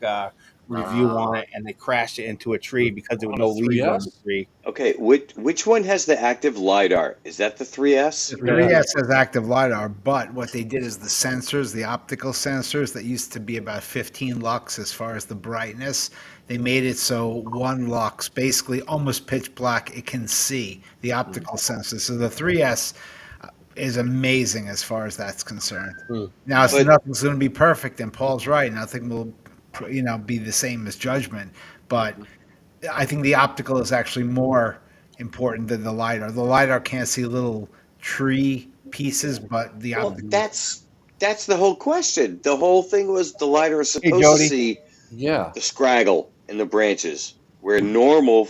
review on it, and they crashed it into a tree because there were no leaves on the 3S? tree. Okay, which one has the active LiDAR? Is that the 3S? The 3S has active LiDAR, but what they did is the sensors, the optical sensors that used to be about 15 lux as far as the brightness, they made it so 1 lux, basically almost pitch black, it can see the optical sensors. So the 3S is amazing as far as that's concerned. Now, nothing's going to be perfect, and Paul's right. Nothing will, be the same as judgment, but I think the optical is actually more important than the LiDAR. The LiDAR can't see little tree pieces, but the Well, optical. that's the whole question. The whole thing was the LiDAR is supposed to Jody. see Yeah. the scraggle in the branches where normal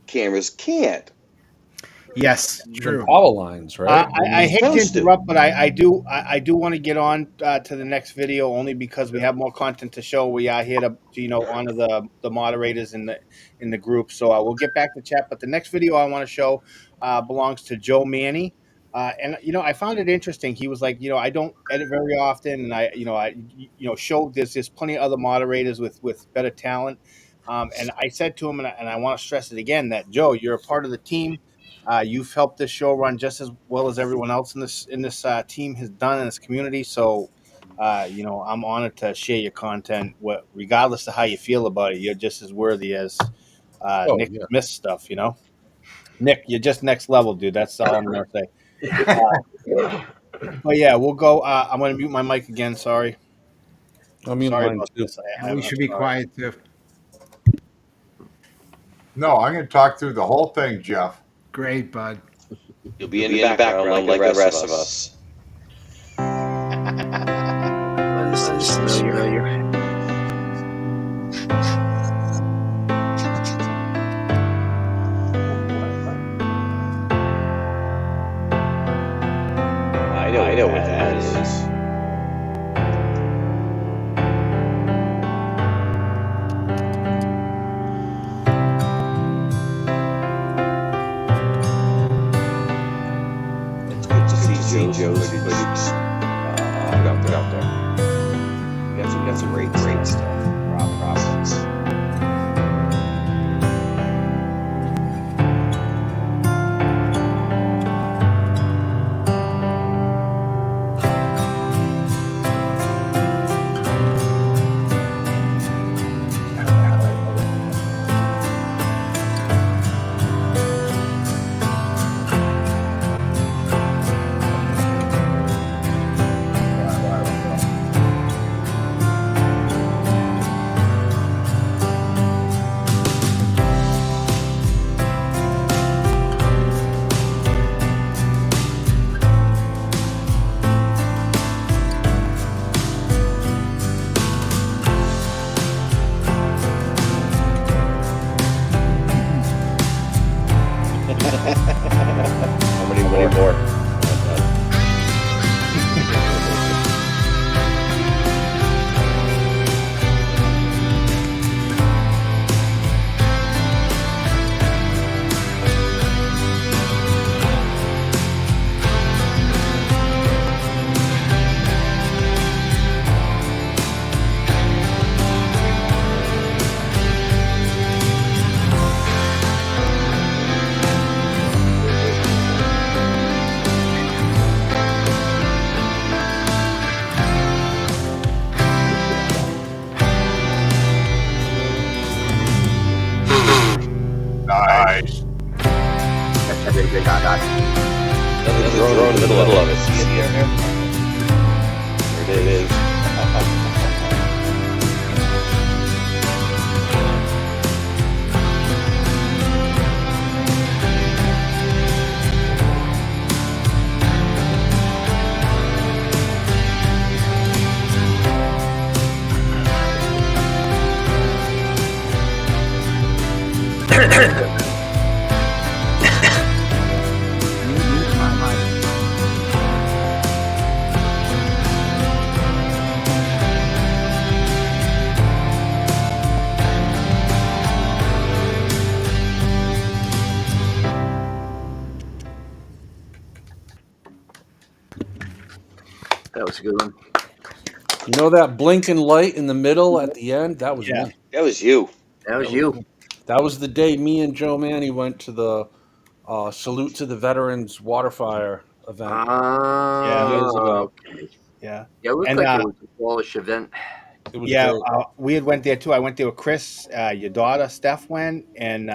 cameras can't. Yes, The true. power lines, right? I hate to Supposed to. interrupt, but I do want to get on to the next video only because we have more content to show. We are here to honor the moderators in the group. So we'll get back to chat. But the next video I want to show belongs to Joe Manny. And I found it interesting. He was like, I don't edit very often, and I showed there's plenty of other moderators with better talent. And I said to him, and I want to stress it again, that Joe, you're a part of the team. You've helped this show run just as well as everyone else in this team has done in this community. So I'm honored to share your content. Regardless of how you feel about it, you're just as worthy as Nick Smith stuff. Nick, you're just next level, dude. That's all I'm gonna say. But yeah, we'll go. I'm gonna mute my mic again. Sorry. I mean, Sorry mine about too. this. And we should be quiet too. No, I'm going to talk through the whole thing, Jeff. Great, bud. You'll be in the background like the rest of us. This is familiar. I know what that is. It's good to see Joe's footage out there. We got some great stuff. Providence. How many more? Nice. Another drone in the middle of it. See it there? There it is. That was a good one. You know that blinking light in the middle at the end? That was me. That was you. That was you. That was the day me and Joe Manny went to the Salute to the Veterans Water Fire event years ago. Okay. Yeah. Yeah, it looked And, like it was a fallish event. It was Yeah, great. we had went there too. I went there with Chris, your daughter Steph went, and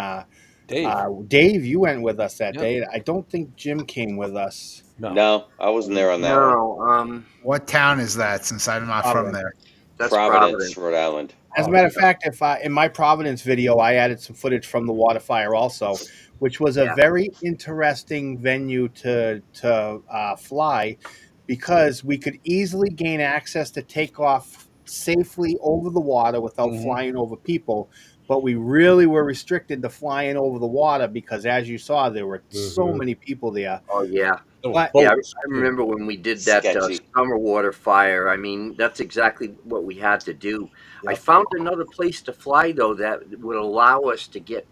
Dave. Dave, you went with us that Yep. day. I don't think Jim came with us. No, I wasn't there on that one. No, What town is that? Since I'm not from there. that's Providence, Rhode Island. As a matter of fact, if in my Providence video, I added some footage from the water fire also, which was a very interesting venue to fly, because we could easily gain access to take off safely over the water without flying over people. But we really were restricted to flying over the water because, as you saw, there were so many people there. Oh yeah. But, Yeah, I remember when we did that Sketchy. summer water fire. I mean, that's exactly what we had to do. I found another place to fly though that would allow us to get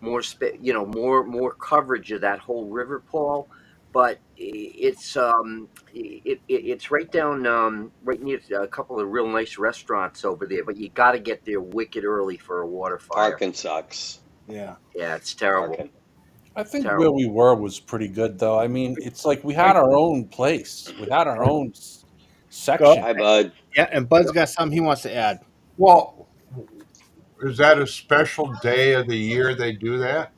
more more coverage of that whole river, Paul. But it's right down right near a couple of real nice restaurants over there. But you got to get there wicked early for a water fire. Parking sucks. Yeah, it's terrible. Parking. I think where we were was pretty good, though. I mean, it's like we had our own place. We had our own section. Hi, Bud. Yeah, and Bud's got something he wants to add. Well, is that a special day of the year they do that?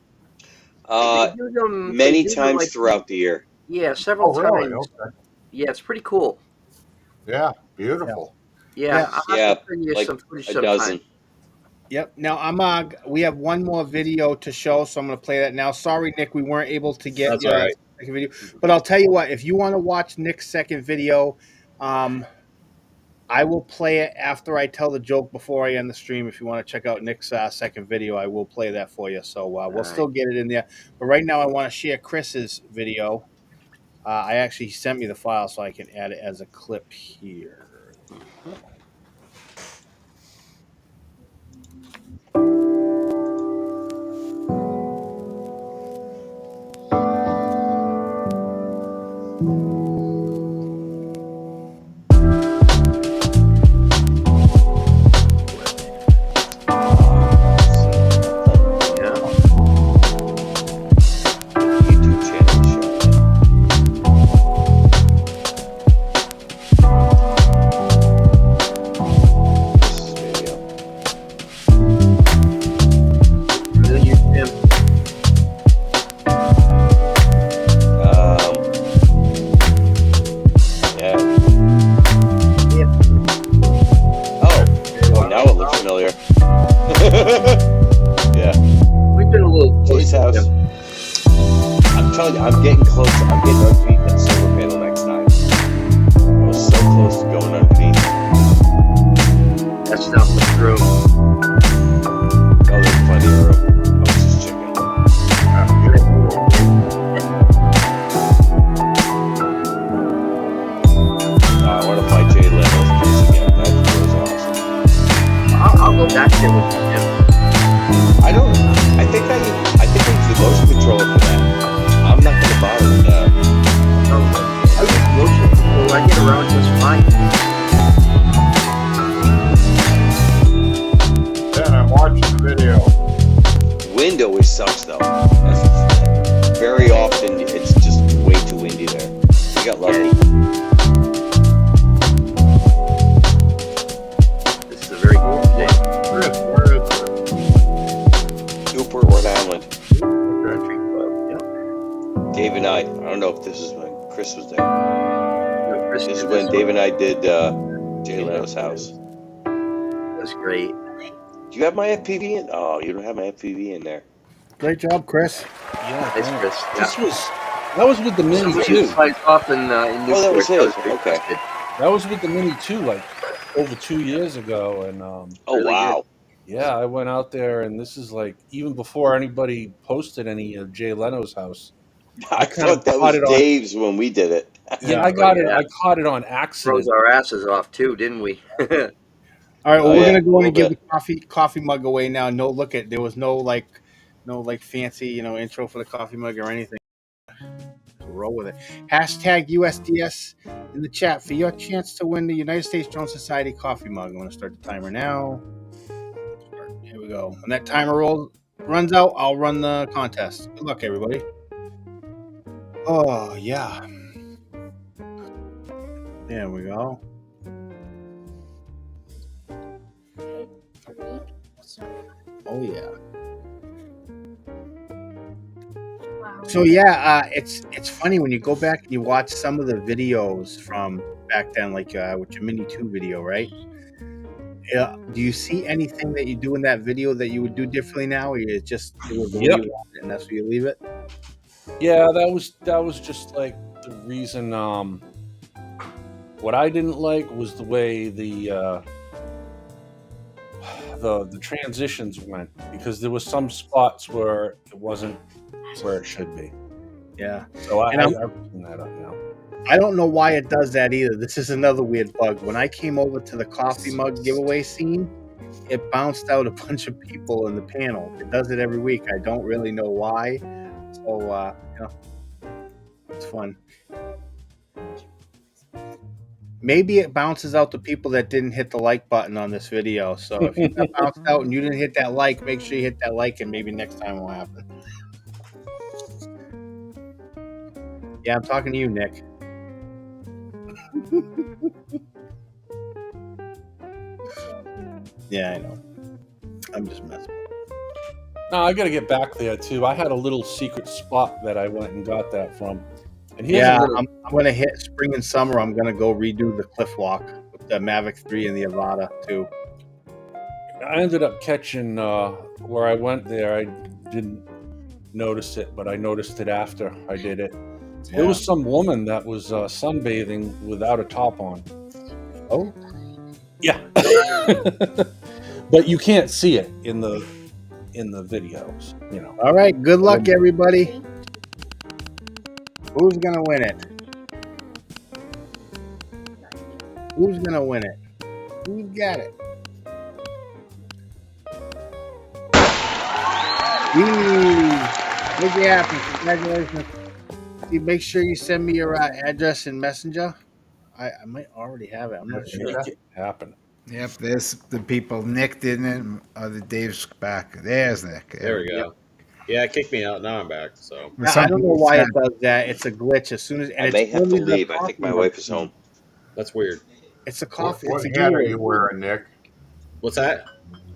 They do them. They Many do them times like throughout the year. yeah, several Oh, really? times. Okay. Yeah, it's pretty cool. Yeah, beautiful. Yeah, Yeah. I'll have Yeah, to send you like some footage a sometime. dozen. Yep. Now we have one more video to show, so I'm going to play that now. Sorry, Nick, we weren't able to get That's all right. second video, but I'll tell you what. If you want to watch Nick's second video, I will play it after I tell the joke before I end the stream. If you want to check out Nick's second video, I will play that for you. So we'll still get it in there. But right now, I want to share Chris's video. I actually sent me the file, so I can add it as a clip here. YouTube channel showing Yeah. Oh, now it looks familiar. Yeah. We've been a little Jay's house. I'm telling you, I'm getting close. I'm getting underneath that solar panel next time. I was so close to going underneath. That's not much room. Oh, there's plenty of room. I was just checking. I want to fight Jay Leno's place again. That was awesome. I'll go back there with you, Jim. I think I use the motion controller for that. I'm not gonna bother with that. I use motion control. I get around just fine. Then I watched the video. Wind always sucks though. Very often it's just way too windy there. We got lucky. This is a very cool day. Chris, where is it? Newport, Rhode Island. Okay. Dave and I don't know if this is when Chris was there. No, Chris This is did when this Dave and I did Jay Leno's house. That's great. Do you have my FPV in? Oh, you don't have my FPV in there. Great job, Chris. Yeah, Thanks, yeah. Chris. That was with the Mini Somebody too. flies off in Newport. Oh, that was his. great. Okay. That was with the Mini too, like over 2 years ago, and Oh, Really wow. yeah, I went out there, and this is like even before anybody posted any of Jay Leno's house. I kind of thought that caught was it on- Dave's when we did it. Yeah, I got it. yeah. I caught it on accident. Froze our asses off too, didn't we? All right, well, Oh, we're yeah, gonna go in and a give little the coffee mug away now. No, look at there was no fancy intro for the coffee mug or anything. Roll with it. Hashtag USDS in the chat for your chance to win the United States Drone Society coffee mug. I'm gonna start the timer now. Here we go. When that timer runs out, I'll run the contest. Good luck, everybody. Oh yeah. There we go. Oh yeah. So yeah, it's funny when you go back and you watch some of the videos from back then, like with your Mini 2 video, right? Do you see anything that you do in that video that you would do differently now, or it was the way Yep. you wanted it and that's where you leave it? Yeah, that was just like the reason. What I didn't like was the way the transitions went, because there was some spots where it wasn't where it should be. Yeah. So I'm I'm- putting that up now. I don't know why it does that either. This is another weird bug. When I came over to the coffee mug giveaway scene, it bounced out a bunch of people in the panel. It does it every week. I don't really know why. So, it's fun. Maybe it bounces out the people that didn't hit the like button on this video. So if you got bounced out and you didn't hit that like, make sure you hit that like, and maybe next time it will happen. Yeah, I'm talking to you, Nick. Yeah, I know. I'm just messing. No, I got to get back there too. I had a little secret spot that I went and got that from. And yeah, I'm going to hit spring and summer. I'm going to go redo the cliff walk with the Mavic 3 and the Avata too. I ended up catching where I went there. I didn't notice it, but I noticed it after I did it. Yeah. It was some woman that was sunbathing without a top on. Oh, yeah. But you can't see it in the videos, you know. All right, good luck, everybody. Who's gonna win it? Who's gonna win it? Who's got it? Make it happen. Congratulations. Make sure you send me your address in Messenger. I might already have it. I'm not sure. Make it happen. Yep, there's the people. Nick didn't. The Dave's back. There's Nick. There we go. Yeah, it kicked me out. Now I'm back. So I don't know why it does that. It's a glitch. As soon as I may have to leave. I think my wife is home. That's weird. It's a coffee. What hat are you wearing, Nick? What's that?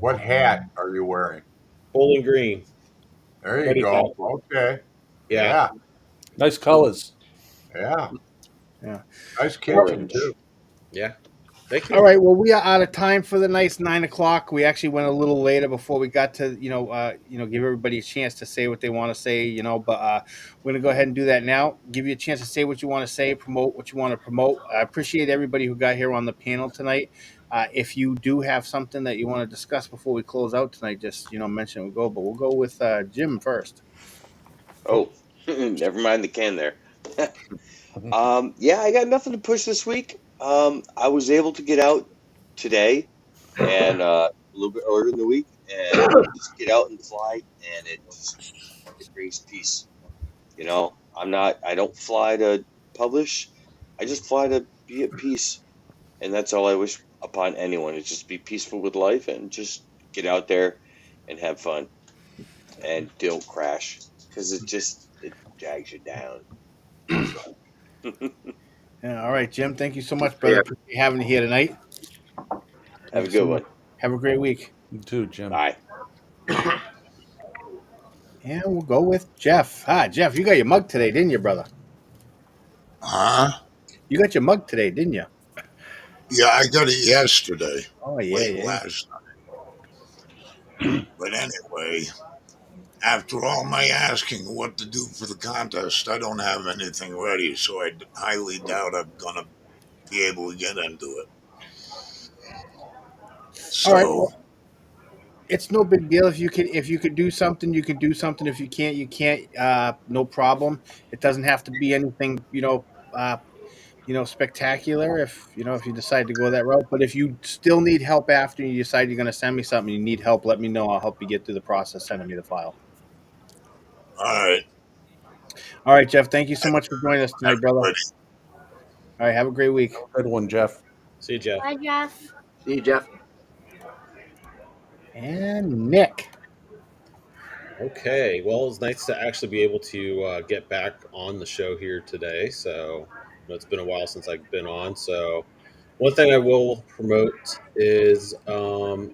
What hat are you wearing? Bowling green. There you go. Okay. Yeah. Nice colors. Yeah. Yeah. Nice kitchen too. Yeah. Thank you. All right. Well, we are out of time for the nice 9 o'clock. We actually went a little later before we got to, give everybody a chance to say what they want to say, but we're going to go ahead and do that now. Give you a chance to say what you want to say, promote what you want to promote. I appreciate everybody who got here on the panel tonight. If you do have something that you want to discuss before we close out tonight, just, mention it. But we'll go with Jim first. Oh, never mind the can there. Yeah, I got nothing to push this week. I was able to get out today and a little bit earlier in the week and just get out and fly, and it brings peace. I don't fly to publish. I just fly to be at peace. And that's all I wish upon anyone, is just be peaceful with life and just get out there and have fun and don't crash, because it drags you down. Yeah, all right, Jim. Thank you so much, brother. Appreciate having you here tonight. Have a good one. Have a great week. You too, Jim. Bye. And we'll go with Jeff. Jeff, you got your mug today, didn't you, brother? Huh? You got your mug today, didn't you? Yeah, I got it yesterday. Oh, yeah. Late last night. But anyway, after all my asking what to do for the contest, I don't have anything ready, so I highly doubt I'm going to be able to get into it. So, all right, well, it's no big deal. If you could do something, you can do something. If you can't, you can't. No problem. It doesn't have to be anything, spectacular. If you decide to go that route, but if you still need help after you decide you're going to send me something, you need help, let me know. I'll help you get through the process sending me the file. all right, Jeff. Thank you so much for joining us tonight, brother. All right, have a great week. Good one, Jeff. See you, Jeff. Bye, Jeff. See you, Jeff. And Nick. Okay, well, it's nice to actually be able to get back on the show here today. So it's been a while since I've been on. So one thing I will promote is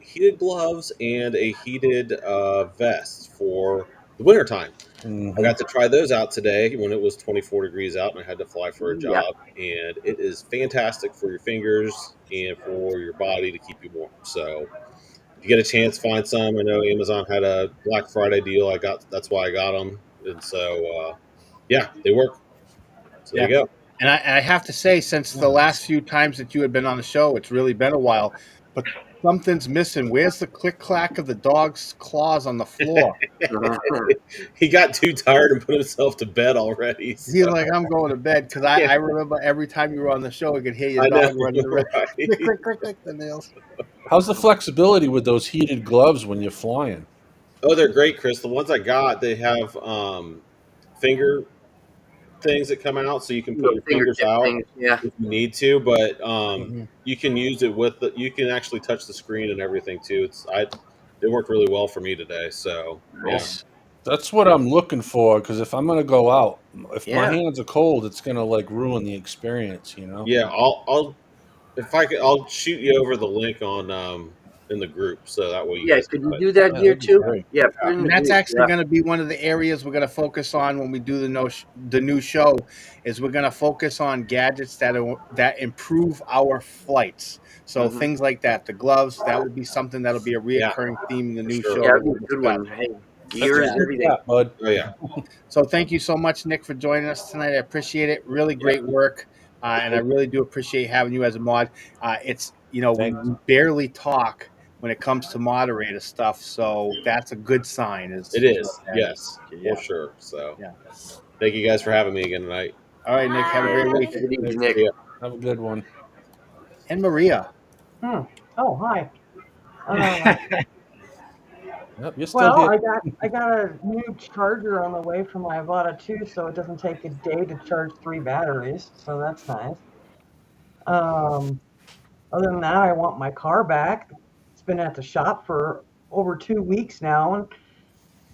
heated gloves and a heated vest for the wintertime. I got to try those out today when it was 24 degrees out and I had to fly for a job. And it is fantastic for your fingers and for your body to keep you warm. So if you get a chance, find some. I know Amazon had a Black Friday deal. That's why I got them. And so, they work. So there you go. And I have to say, since the last few times that you had been on the show, it's really been a while, but something's missing. Where's the click clack of the dog's claws on the floor? He got too tired and put himself to bed already. So. He's like, I'm going to bed, because I remember every time you were on the show, I could hear your dog running around. Click, click, click, the nails. How's the flexibility with those heated gloves when you're flying? Oh, they're great, Chris. The ones I got, they have finger things that come out, so you can put your fingers out if you need to. But you can use it you can actually touch the screen and everything too. It worked really well for me today. So Does That's what I'm looking for, because if I'm gonna go out, if my Yeah. hands are cold, it's gonna like ruin the experience, you know. Yeah, I'll if I could, I'll shoot you over the link on in the group, so that way you Yeah, guys could got you it. do that Yeah, here that'd be too? great. Yeah, put it in And the that's group. actually Yeah. going to be one of the areas we're going to focus on when we do the new show. Is we're going to focus on gadgets that improve our flights. So Hmm. things like that, the gloves, that will be something that'll be a Yeah, reoccurring theme in the for new sure. show Yeah, that that'd be we'll a good discuss. one. Hey, That's a gears, Yeah. good everything. chat, bud. Oh yeah, So thank you so much, Nick, for joining us tonight. I appreciate it. Really yeah. great work, and I really do appreciate having you as a mod. It's we Thanks. barely talk when it comes to moderator stuff, so that's a good sign. It Is what is. that is. Yes, for Yeah, sure. So yeah. thank you guys for having me again tonight. All right, Nick. Have a All right. great week. Take it easy, Hey, Nick. See ya. have a good one. And Maria. Oh, hi. Yep, you're still Well, here. I got a new charger on the way from my Avata 2, so it doesn't take a day to charge 3 batteries, so that's nice. Um, Other than that, I want my car back. It's been at the shop for over 2 weeks now, and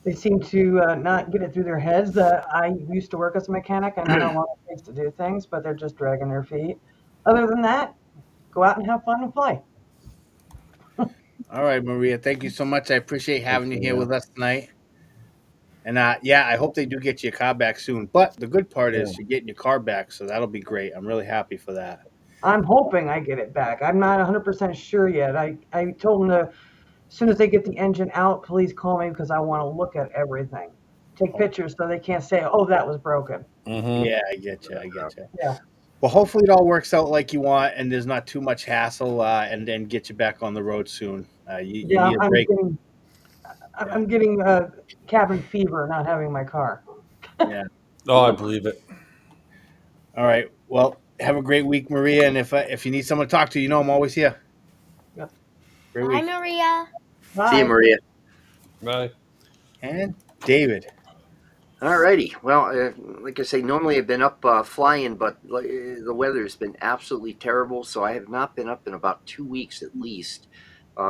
they seem to not get it through their heads that I used to work as a mechanic and I know what it takes to do things, but they're just dragging their feet. Other than that, go out and have fun and play. All right, Maria. Thank you so much. I appreciate having you here Yeah. with us tonight. And yeah, I hope they do get your car back soon. But the good part is you're getting your car back, so that'll be great. I'm really happy for that. I'm hoping I get it back. I'm not 100% sure yet. I told them to, as soon as they get the engine out, please call me because I want to look at everything. Take pictures so they can't say, oh, that was broken. Mm-hmm. Yeah, I get you. I get you. Yeah. Well, hopefully it all works out like you want, and there's not too much hassle, and then get you back on the road soon. You Yeah, need a break. I'm getting cabin fever not having my car. Yeah. Oh, I believe it. All right. Well, have a great week, Maria. And if you need someone to talk to, I'm always here. Yep. Great Bye, week. Maria. See you, Bye. Maria. Bye. And David. All righty. Well, like I say, normally I've been up flying, but the weather's been absolutely terrible, so I have not been up in about 2 weeks at least,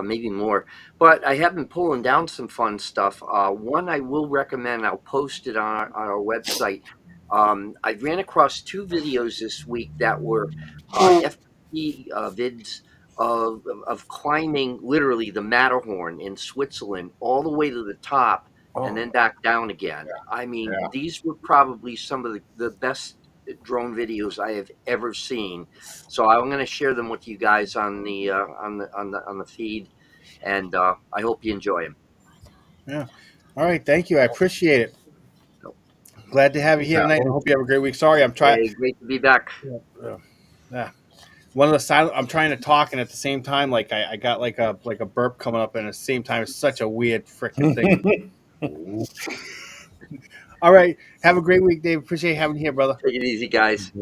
maybe more. But I have been pulling down some fun stuff. One I will recommend. I'll post it on our website. I ran across 2 videos this week that were FPV vids of climbing literally the Matterhorn in Switzerland all the way to the top and then back down again. I mean, Yeah. these were probably some of the best drone videos I have ever seen. So I'm going to share them with you guys on the feed, and I hope you enjoy them. Yeah. All right. Thank you. I appreciate it. Glad to have you here tonight. I hope you have a great week. Sorry, I'm trying. Hey, great to be back. Yeah. One of the silent. I'm trying to talk, and at the same time, like I got like a burp coming up, and at the same time, it's such a weird freaking thing. All right. Have a great week, Dave. Appreciate having you here, brother. Take it easy, guys.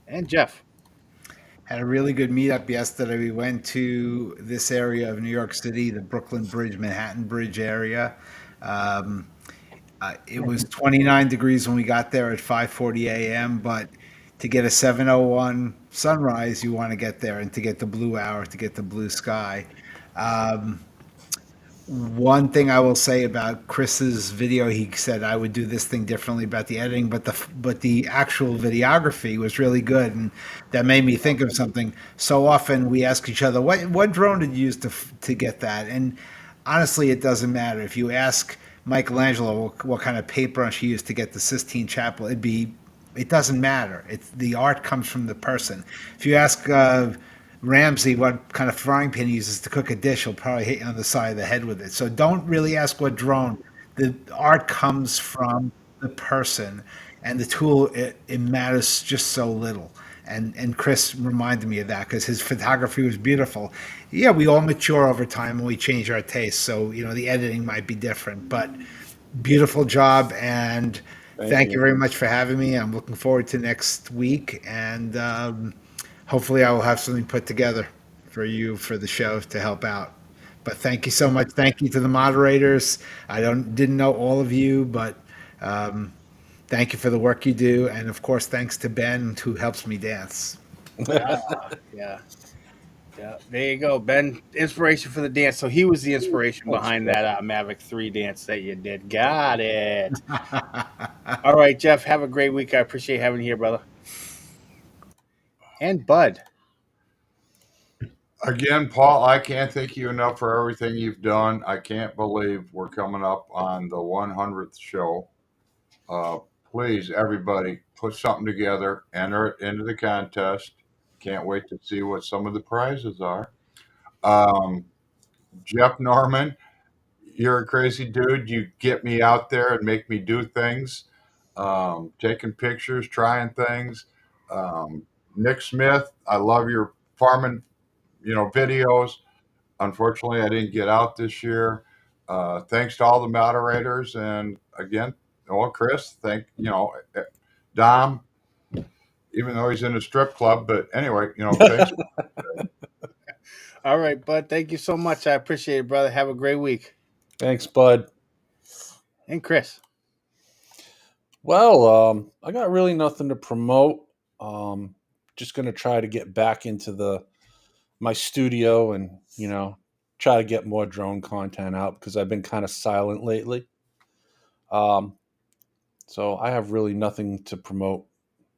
And Jeff. Had a really good meetup yesterday. We went to this area of New York City, the Brooklyn Bridge, Manhattan Bridge area. It was 29 degrees when we got there at 5:40 a.m., but to get a 7:01 sunrise, you want to get there, and to get the blue hour, to get the blue sky. One thing I will say about Chris's video, he said I would do this thing differently about the editing, but the actual videography was really good, and that made me think of something. So often we ask each other, what drone did you use to get that? And honestly, it doesn't matter. If you ask Michelangelo what kind of paintbrush he used to get the Sistine Chapel, it doesn't matter. The art comes from the person. If you ask Ramsey what kind of frying pan he uses to cook a dish, he'll probably hit you on the side of the head with it. So don't really ask what drone. The art comes from the person, and the tool, it matters just so little. And Chris reminded me of that because his photography was beautiful. Yeah, we all mature over time and we change our tastes. So, the editing might be different, but beautiful job. And thank you very much for having me. I'm looking forward to next week. And hopefully I will have something put together for you for the show to help out. But thank you so much. Thank you to the moderators. I didn't know all of you, but thank you for the work you do. And of course, thanks to Ben, who helps me dance. Yeah. Yeah, there you go, Ben. Inspiration for the dance. So he was the inspiration Thanks, behind Jeff. that Mavic 3 dance that you did. Got it. All right, Jeff. Have a great week. I appreciate having you here, brother. And Bud. Again, Paul, I can't thank you enough for everything you've done. I can't believe we're coming up on the 100th show. Please, everybody, put something together, enter it into the contest. Can't wait to see what some of the prizes are. Jeff Norman, you're a crazy dude. You get me out there and make me do things, taking pictures, trying things. Nick Smith, I love your farming, videos. Unfortunately, I didn't get out this year. Thanks to all the moderators, and again, Chris, Dom, even though he's in a strip club. But anyway, thanks. All right, Bud. Thank you so much. I appreciate it, brother. Have a great week. Thanks, Bud. And Chris. Well, I got really nothing to promote. Just going to try to get back into my studio and, try to get more drone content out because I've been kind of silent lately. So I have really nothing to promote,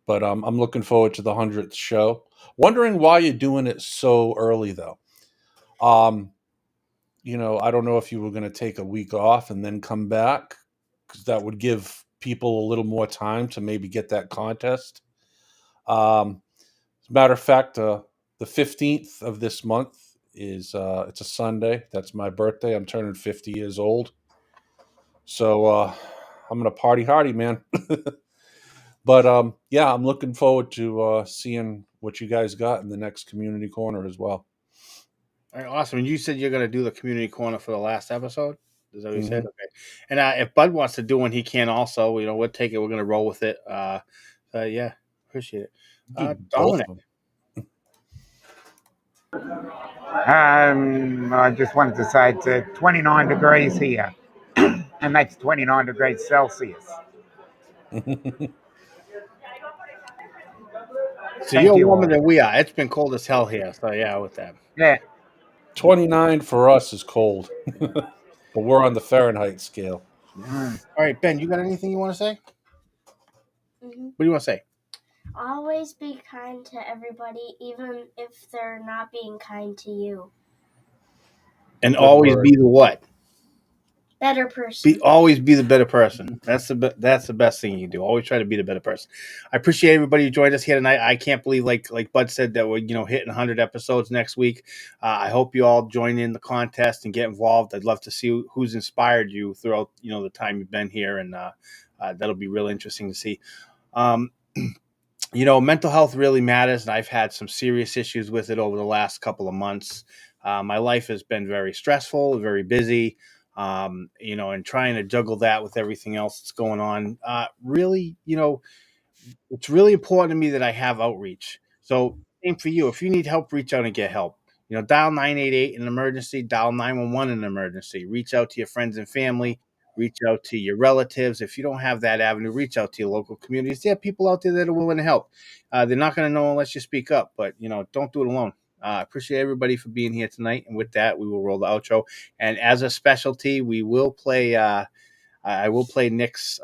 but I'm looking forward to the 100th show. Wondering why you're doing it so early, though. I don't know if you were going to take a week off and then come back, because that would give people a little more time to maybe get that contest. As a matter of fact, the 15th of this month is it's a Sunday. That's my birthday. I'm turning 50 years old. So I'm gonna party hardy, man. But yeah, I'm looking forward to seeing what you guys got in the next community corner as well. All right, awesome. And you said you're going to do the community corner for the last episode? Is that what you said? Mhm. Okay. And if Bud wants to do one, he can also. We'll take it. We're going to roll with it. Yeah, appreciate it. Both Dominic. of them. I just wanted to say it's 29 degrees here, and that's 29 degrees Celsius. So Thank you're you warmer all. than we are. It's been cold as hell here. So yeah, with that. Yeah. 29 for us is cold, but we're on the Fahrenheit scale. All right, Ben, you got anything you want to say? Mm-hmm. What do you want to say? Always be kind to everybody, even if they're not being kind to you. And Good always word. be the what? Better person. Always be the better person. That's the best thing you can do. Always try to be the better person. I appreciate everybody who joined us here tonight. I can't believe, like Bud said, that we're hitting 100 episodes next week. I hope you all join in the contest and get involved. I'd love to see who's inspired you throughout the time you've been here, and that'll be really interesting to see. Mental health really matters, and I've had some serious issues with it over the last couple of months. My life has been very stressful, very busy. And trying to juggle that with everything else that's going on. Really, it's really important to me that I have outreach. So same for you. If you need help, reach out and get help. Dial 988 in an emergency, dial 911 in an emergency. Reach out to your friends and family, reach out to your relatives. If you don't have that avenue, reach out to your local communities. There are people out there that are willing to help. They're not going to know unless you speak up, but don't do it alone. I appreciate everybody for being here tonight. And with that, we will roll the outro. And as a specialty, we will play. I will play Nick's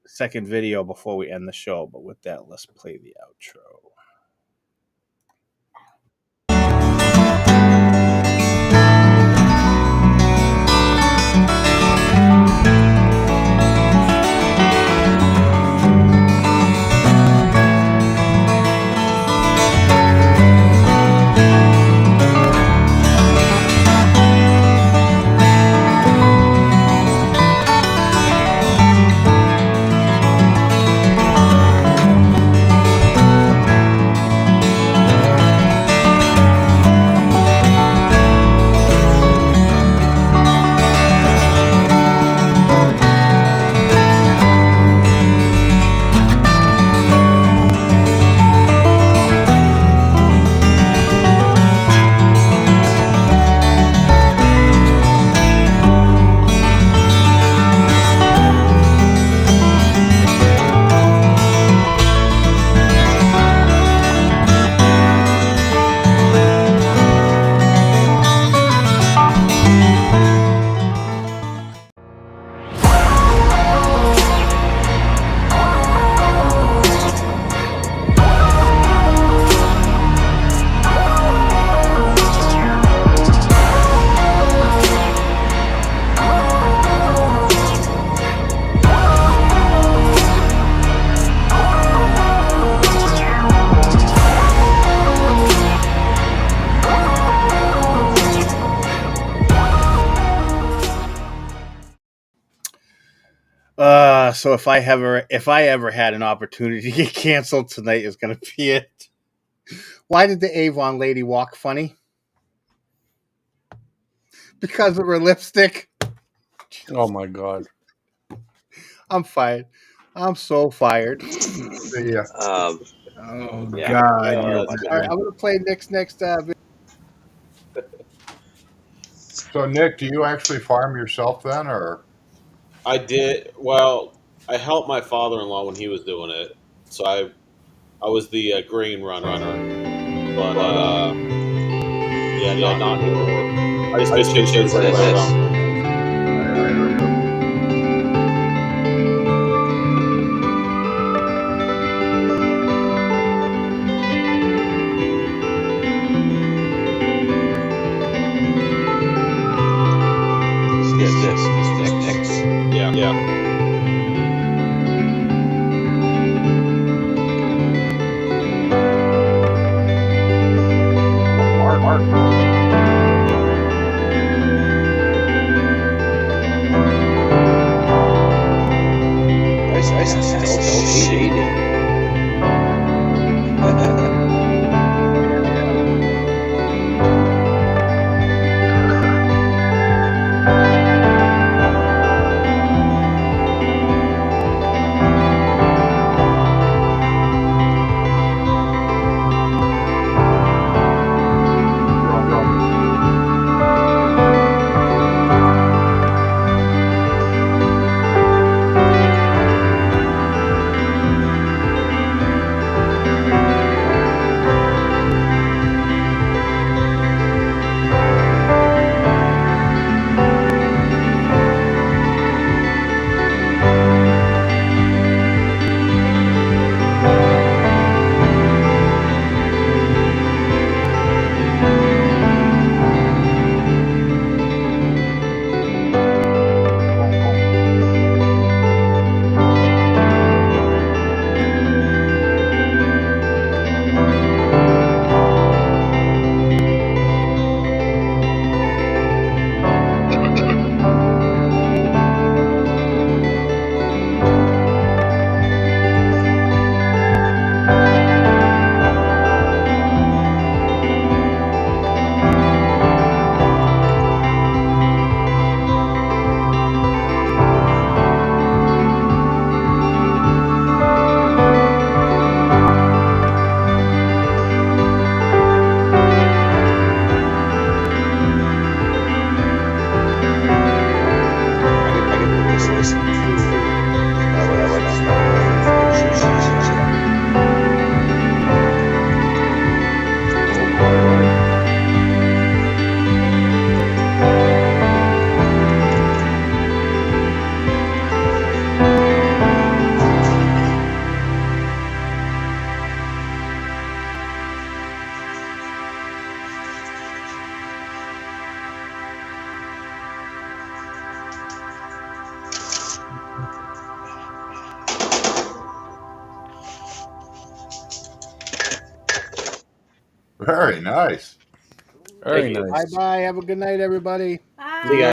second video before we end the show. But with that, let's play the outro. So if I ever had an opportunity to get canceled, tonight is going to be it. Why did the Avon lady walk funny? Because of her lipstick. Oh my God. I'm fired. I'm so fired. See ya. Oh Yeah. God, Oh, you're that's All good. right, I'm going to play Nick's next. So, Nick, do you actually farm yourself then, or? I did well. I helped my father-in-law when he was doing it, so I was the grain runner. But yeah, not anymore. I just pitch Pitch hits hits right like this. around. This Nick's. Yeah. Mark. Nice pastel shading. I get to listen to my wife's not around when she's upset. Oh boy. Very nice. Very Thank you. nice. Bye bye. Have a good night, everybody. See you guys.